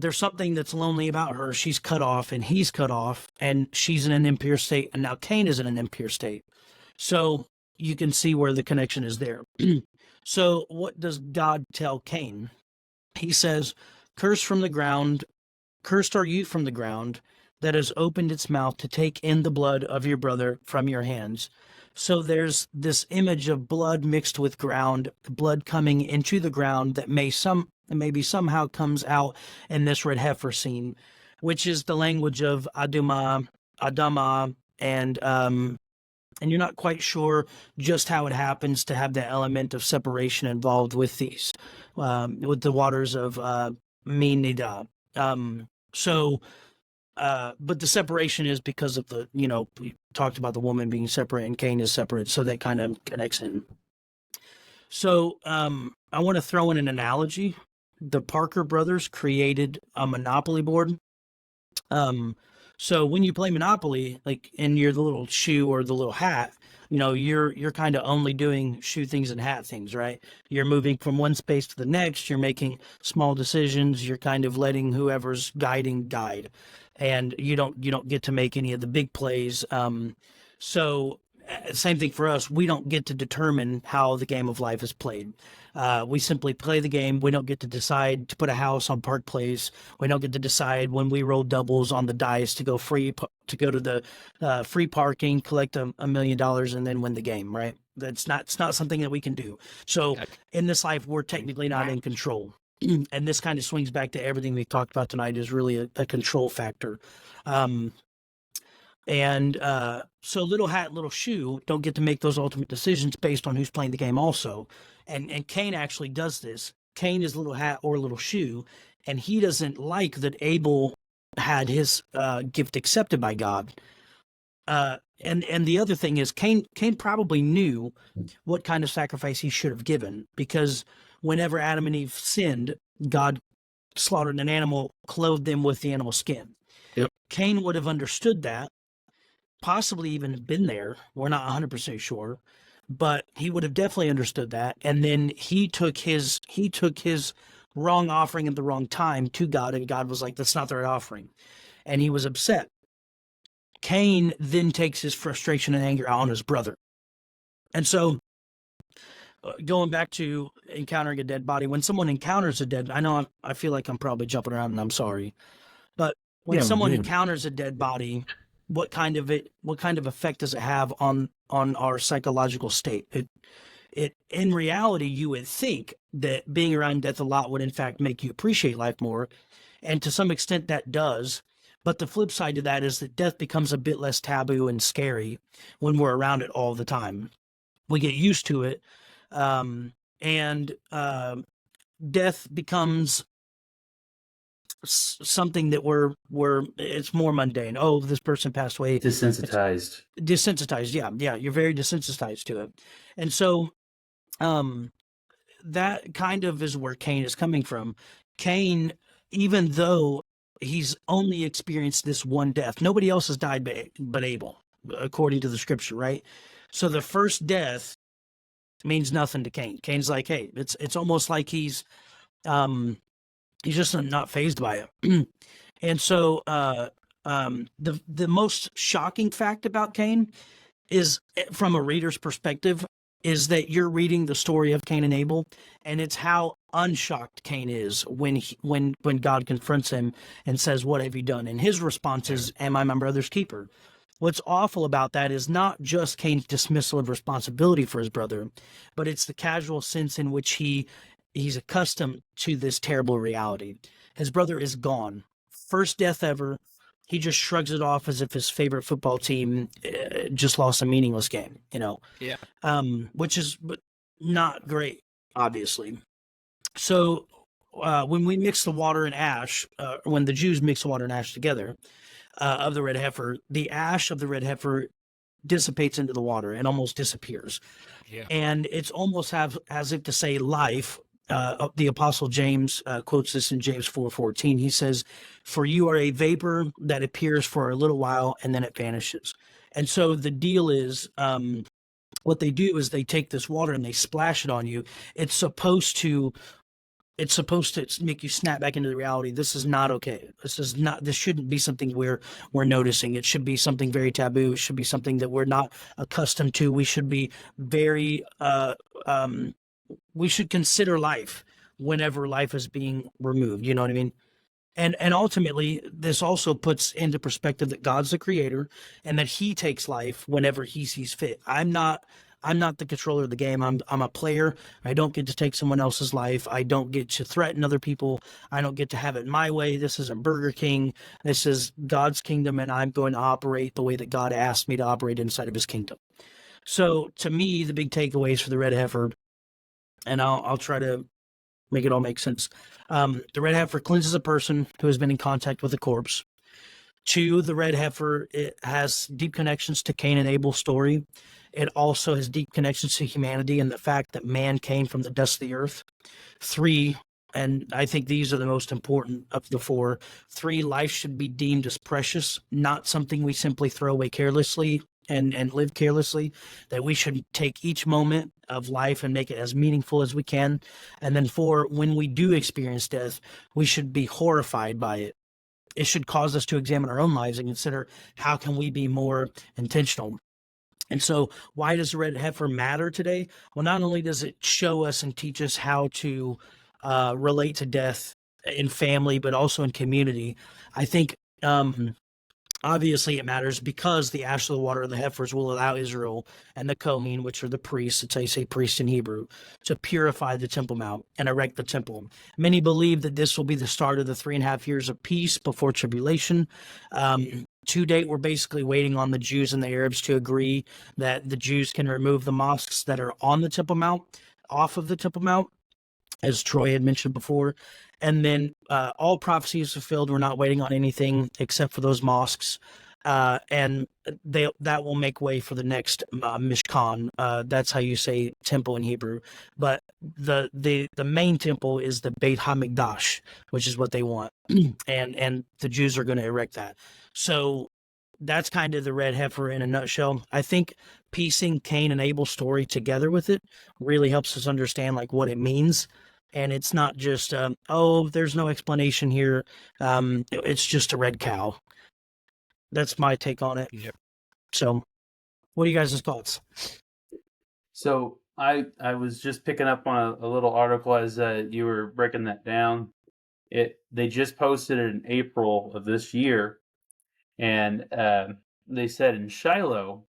there's something that's lonely about her. She's cut off, and he's cut off, and she's in an impure state, and now Cain is in an impure state. So you can see where the connection is there. So what does God tell Cain? He says, cursed are you from the ground that has opened its mouth to take in the blood of your brother from your hands. So there's this image of blood mixed with ground, blood coming into the ground that maybe somehow comes out in this red heifer scene, which is the language of Adama, and you're not quite sure just how it happens to have the element of separation involved with these, with the waters of Nidah. But the separation is because of we talked about the woman being separate and Cain is separate, so that kind of connects in. So I want to throw in an analogy. The Parker brothers created a Monopoly board. So when you play Monopoly, like in the little shoe or the little hat, you're kind of only doing shoe things and hat things, right? You're moving from one space to the next. You're making small decisions. You're kind of letting whoever's guide, and you don't get to make any of the big plays. So same thing for us. We don't get to determine how the game of life is played. We simply play the game. We don't get to decide to put a house on Park Place. We don't get to decide when we roll doubles on the dice to go to the free parking, collect $1 million, and then win the game. Right? It's not something that we can do. So in this life, we're technically not in control. And this kind of swings back to everything we talked about tonight, is really a control factor. So little hat, little shoe don't get to make those ultimate decisions based on who's playing the game also. And Cain actually does this. Cain is little hat or little shoe, and he doesn't like that Abel had his gift accepted by God. And the other thing is Cain probably knew what kind of sacrifice he should have given, because whenever Adam and Eve sinned, God slaughtered an animal, clothed them with the animal skin. Yep. Cain would have understood that, possibly even been there. We're not 100% sure, but he would have definitely understood that. And then he took his wrong offering at the wrong time to God, and God was like, that's not the right offering. And he was upset. Cain then takes his frustration and anger out on his brother. And so going back to encountering a dead body, when someone encounters a dead, I feel like I'm probably jumping around, and I'm sorry, but when someone encounters a dead body, what kind of effect does it have on our psychological state? It in reality, you would think that being around death a lot would in fact make you appreciate life more, and to some extent that does. But the flip side to that is that death becomes a bit less taboo and scary when we're around it all the time. We get used to it, and death becomes something that it's more mundane. Oh, this person passed away. Desensitized. Yeah. You're very desensitized to it. And so that kind of is where Cain is coming from. Cain, even though he's only experienced this one death, nobody else has died but Abel, according to the scripture, right? So the first death means nothing to Cain. Cain's like, hey, it's almost like he's just not fazed by it. And so The most shocking fact about Cain is, from a reader's perspective, is that you're reading the story of Cain and Abel, and it's how unshocked Cain is when God confronts him and says, "What have you done?" And his response is, "Am I my brother's keeper?" What's awful about that is not just Cain's dismissal of responsibility for his brother, but it's the casual sense in which he's accustomed to this terrible reality. His brother is gone. First death ever. He just shrugs it off as if his favorite football team just lost a meaningless game, Yeah. which is not great, obviously. So when we mix the water and ash, when the Jews mix the water and ash together of the red heifer, the ash of the red heifer dissipates into the water and almost disappears. Yeah. And it's almost as if to say life. The Apostle James quotes this in James 4:14. He says, "For you are a vapor that appears for a little while and then it vanishes." And so the deal is, what they do is they take this water and they splash it on you. It's supposed to make you snap back into the reality. This is not okay. This shouldn't be something we're noticing. It should be something very taboo. It should be something that we're not accustomed to. We should be very we should consider life whenever life is being removed. You know what I mean? And ultimately, this also puts into perspective that God's the creator and that he takes life whenever he sees fit. I'm not the controller of the game. I'm a player. I don't get to take someone else's life. I don't get to threaten other people. I don't get to have it my way. This isn't Burger King. This is God's kingdom, and I'm going to operate the way that God asked me to operate inside of his kingdom. So to me, the big takeaways for the red heifer, and I'll try to make it all make sense. The red heifer cleanses a person who has been in contact with a corpse. 2, the red heifer, it has deep connections to Cain and Abel's story. It also has deep connections to humanity and the fact that man came from the dust of the earth. 3, and I think these are the most important of the 4. 3, life should be deemed as precious, not something we simply throw away carelessly and live carelessly, that we should take each moment of life and make it as meaningful as we can. And then 4, when we do experience death, we should be horrified by it. It should cause us to examine our own lives and consider how can we be more intentional. And so why does the red heifer matter today? Well, not only does it show us and teach us how to relate to death in family, but also in community. I think obviously it matters because the ash of the water of the heifers will allow Israel and the Kohen, which are the priests, it's how you say priest in Hebrew, to purify the Temple Mount and erect the temple. Many believe that this will be the start of the 3.5 years of peace before tribulation. To date, we're basically waiting on the Jews and the Arabs to agree that the Jews can remove the mosques that are on the Temple Mount off of the Temple Mount, as Troy had mentioned before. And then all prophecy is fulfilled. We're not waiting on anything except for those mosques. And that will make way for the next Mishkan. That's how you say temple in Hebrew. But the main temple is the Beit HaMikdash, which is what they want. and the Jews are going to erect that. So that's kind of the red heifer in a nutshell. I think piecing Cain and Abel's story together with it really helps us understand like what it means. And it's not just, there's no explanation here. It's just a red cow. That's my take on it. Yep. So what are you guys' thoughts? So I was just picking up on a little article as you were breaking that down. They just posted it in April of this year, and they said in Shiloh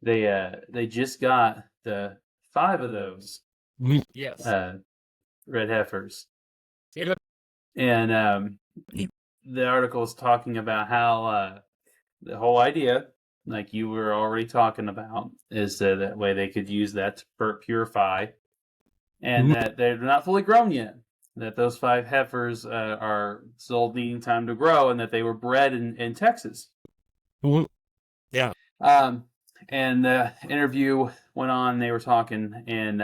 they just got the 5 of those Yes. red heifers. Yeah. And the article is talking about how the whole idea, like you were already talking about, is that way they could use that to purify, and that they're not fully grown yet. That those 5 heifers are still needing time to grow, and that they were bred in Texas. Yeah. And the interview went on. They were talking, and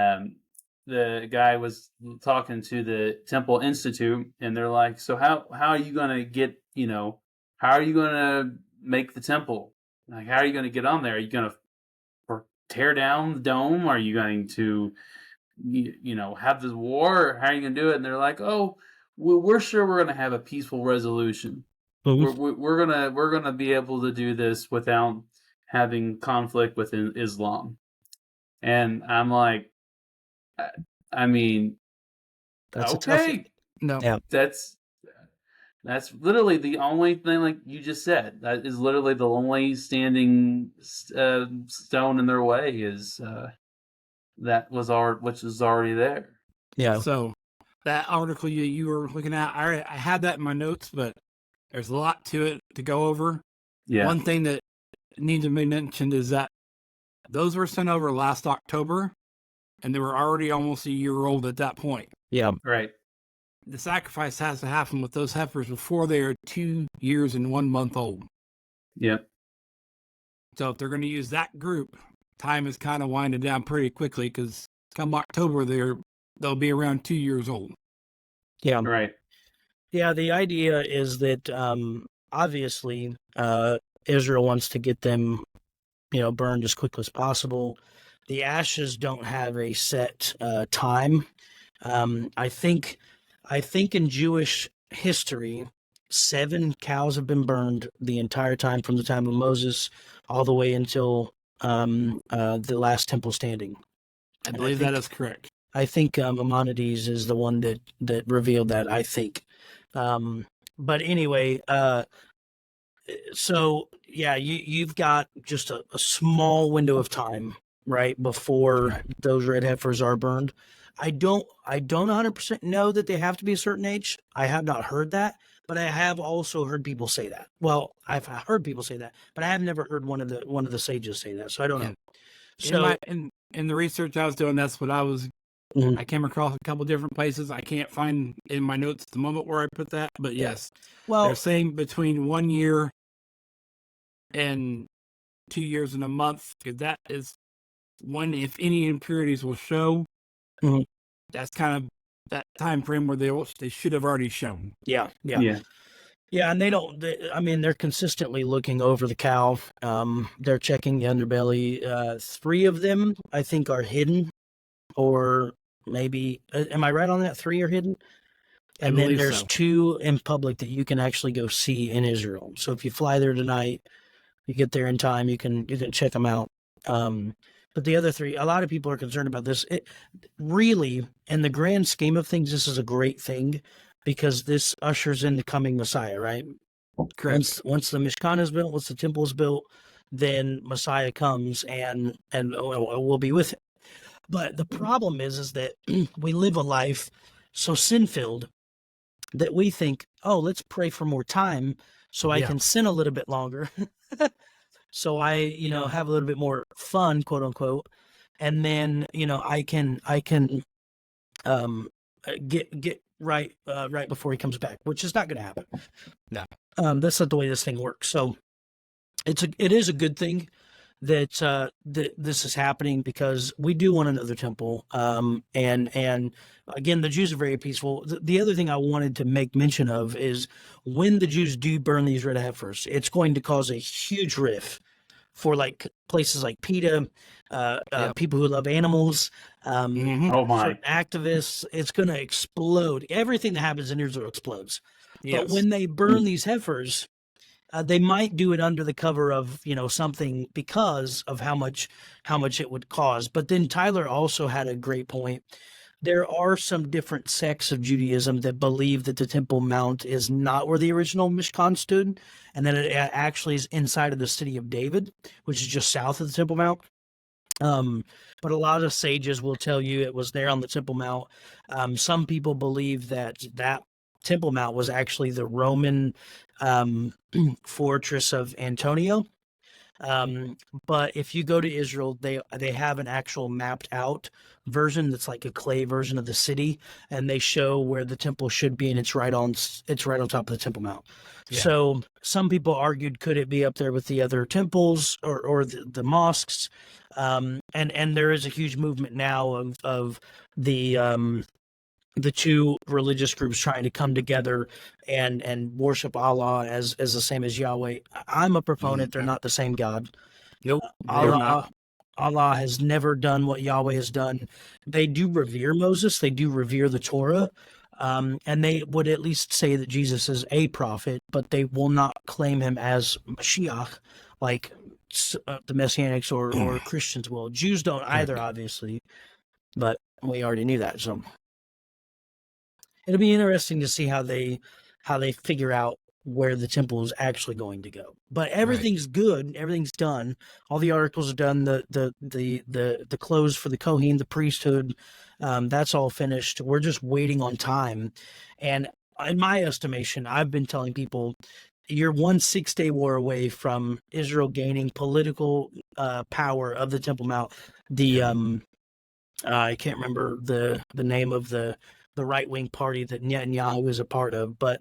the guy was talking to the Temple Institute, and they're like, "So how are you going to get? How are you going to make the temple? Like, how are you going to get on there? Are you going to tear down the dome? Are you going to, have this war? How are you going to do it?" And they're like, "Oh, we're sure we're going to have a peaceful resolution." we're gonna be able to do this without having conflict within Islam. And I'm like, I mean, That's a okay, tough. No. Yeah. that's literally the only thing, like you just said. That is literally the only standing stone in their way is which is already there. Yeah. So that article you were looking at, I had that in my notes, but there's a lot to it to go over. Yeah. One thing that needs to be mentioned is that those were sent over last October, and they were already almost a year old at that point. Yeah. Right. The sacrifice has to happen with those heifers before they are 2 years and 1 month old. Yep. So if they're going to use that group, time is kind of winding down pretty quickly because come October they'll be around 2 years old. Yeah. Right. Yeah. The idea is that obviously Israel wants to get them, burned as quickly as possible. The ashes don't have a set time. I think in Jewish history, 7 cows have been burned the entire time from the time of Moses all the way until the last temple standing. I believe that is correct. I think Maimonides is the one that revealed that, I think. But anyway, so yeah, you've got just a small window of time, right, before those red heifers are burned. I don't 100% know that they have to be a certain age. I have not heard that, but I have also heard people say that. Well, I've heard people say that, but I have never heard one of the sages say that. So I don't know. So in the research I was doing, that's what I was. Mhm. I came across a couple different places. I can't find in my notes the moment where I put that, but yes, well, they're saying between 1 year and 2 years and a month, because that is when, if any impurities will show. Mhm. That's kind of that time frame where they should have already shown. Yeah. Yeah. And they're consistently looking over the cow. They're checking the underbelly. 3 of them, I think, are hidden, or maybe, am I right on that? 3 are hidden? And then there's so. 2 in public that you can actually go see in Israel. So if you fly there tonight, you get there in time, you can check them out. But the other 3, a lot of people are concerned about this. It really, in the grand scheme of things, this is a great thing because this ushers in the coming Messiah, right? Correct. Once the Mishkan is built, once the temple is built, then Messiah comes and we'll be with him. But the problem is that we live a life so sin-filled that we think, oh, let's pray for more time so I can sin a little bit longer. So I, have a little bit more fun, quote unquote, and then I can get right before he comes back, which is not going to happen. No, that's not the way this thing works. So it is a good thing that this is happening because we do want another temple. And again, the Jews are very peaceful. The other thing I wanted to make mention of is when the Jews do burn these red heifers, it's going to cause a huge rift for like places like PETA, people who love animals, Oh my. certain activists. It's going to explode. Everything that happens in Israel explodes. yes. But when they burn these heifers, they might do it under the cover of something because of how much it would cause. But then Tyler also had a great point. There are some different sects of Judaism that believe that the Temple Mount is not where the original Mishkan stood, and that it actually is inside of the city of David, which is just south of the Temple Mount. But a lot of sages will tell you it was there on the Temple Mount. Some people believe that Temple Mount was actually the Roman fortress of Antonia. But if you go to Israel, they have an actual mapped out version that's like a clay version of the city, and they show where the temple should be, and it's right on top of the Temple Mount. Yeah. So some people argued, could it be up there with the other temples or the mosques? And there is a huge movement now of the 2 religious groups trying to come together and worship Allah as the same as Yahweh. I'm a proponent. They're not the same God. Nope. Allah has never done what Yahweh has done. They do revere Moses. They do revere the Torah. And they would at least say that Jesus is a prophet, but they will not claim him as Mashiach, like the Messianics or Christians will. Jews don't either, obviously, but we already knew that. So it'll be interesting to see how they figure out where the temple is actually going to go. But everything's good. Everything's done. All the articles are done. The clothes for the Kohen, the priesthood, that's all finished. We're just waiting on time. And in my estimation, I've been telling people, you're 1 6-day war away from Israel gaining political power of the Temple Mount. The I can't remember the name of the right-wing party that Netanyahu is a part of, but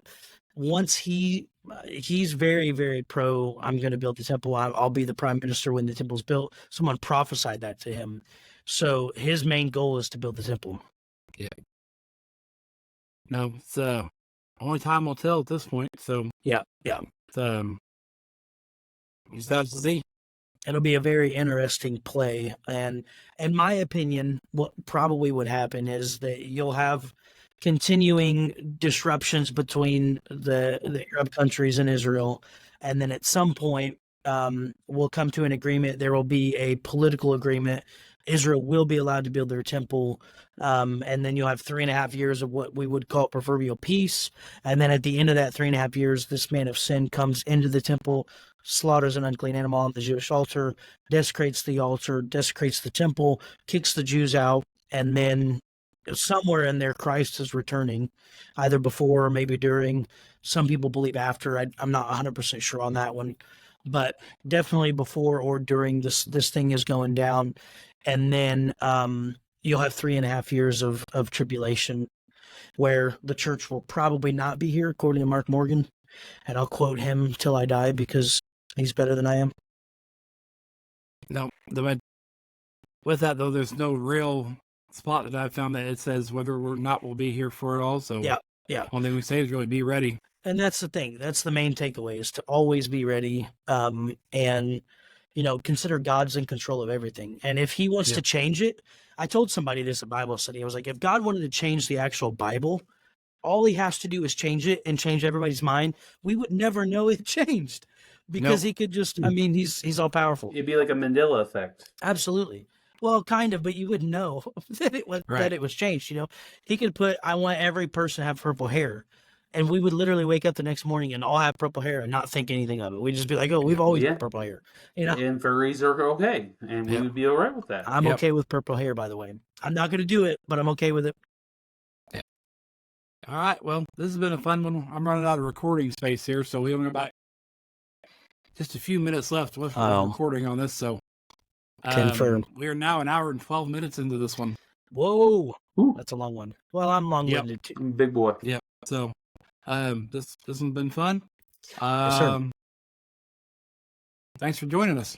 once he's very, very pro, I'm going to build the temple. I'll be the prime minister when the temple's built. Someone prophesied that to him. So his main goal is to build the temple. Yeah. No, it's only time will tell at this point. So yeah. It's, you just have to see. It'll be a very interesting play. And in my opinion, what probably would happen is that you'll have continuing disruptions between the Arab countries and Israel. And then at some point, we'll come to an agreement. There will be a political agreement. Israel will be allowed to build their temple. And then you'll have 3.5 years of what we would call proverbial peace. And then at the end of that 3.5 years, this man of sin comes into the temple, slaughters an unclean animal on the Jewish altar, desecrates the altar, desecrates the temple, kicks the Jews out, and then somewhere in there, Christ is returning, either before or maybe during. Some people believe after. I'm not 100% sure on that one, but definitely before or during this thing is going down. And then you'll have 3.5 years of tribulation where the church will probably not be here, according to Mark Morgan. And I'll quote him till I die because he's better than I am. No, with that, though, there's no real spot that I've found that it says whether or not we'll be here for it all. So yeah. One thing we say is really be ready. And that's the thing. That's the main takeaway, is to always be ready. And, consider God's in control of everything. And if he wants to change it, I told somebody this at Bible study. I was like, if God wanted to change the actual Bible, all he has to do is change it and change everybody's mind. We would never know it changed because he could just, he's all powerful. It'd be like a Mandela effect. Absolutely. Well, kind of, but you wouldn't know that it was changed. He could put, I want every person to have purple hair. And we would literally wake up the next morning and all have purple hair and not think anything of it. We'd just be like, oh, we've always had purple hair. And furries are okay. And we would be all right with that. I'm okay with purple hair, by the way. I'm not going to do it, but I'm okay with it. Yeah. All right. Well, this has been a fun one. I'm running out of recording space here, so we only got just a few minutes left with recording on this. So confirmed. We are now 1 hour and 12 minutes into this one. Whoa. Ooh. That's a long one. Well, I'm long-winded too. Big boy. Yeah. So this one's been fun. Yes, sir. Thanks for joining us.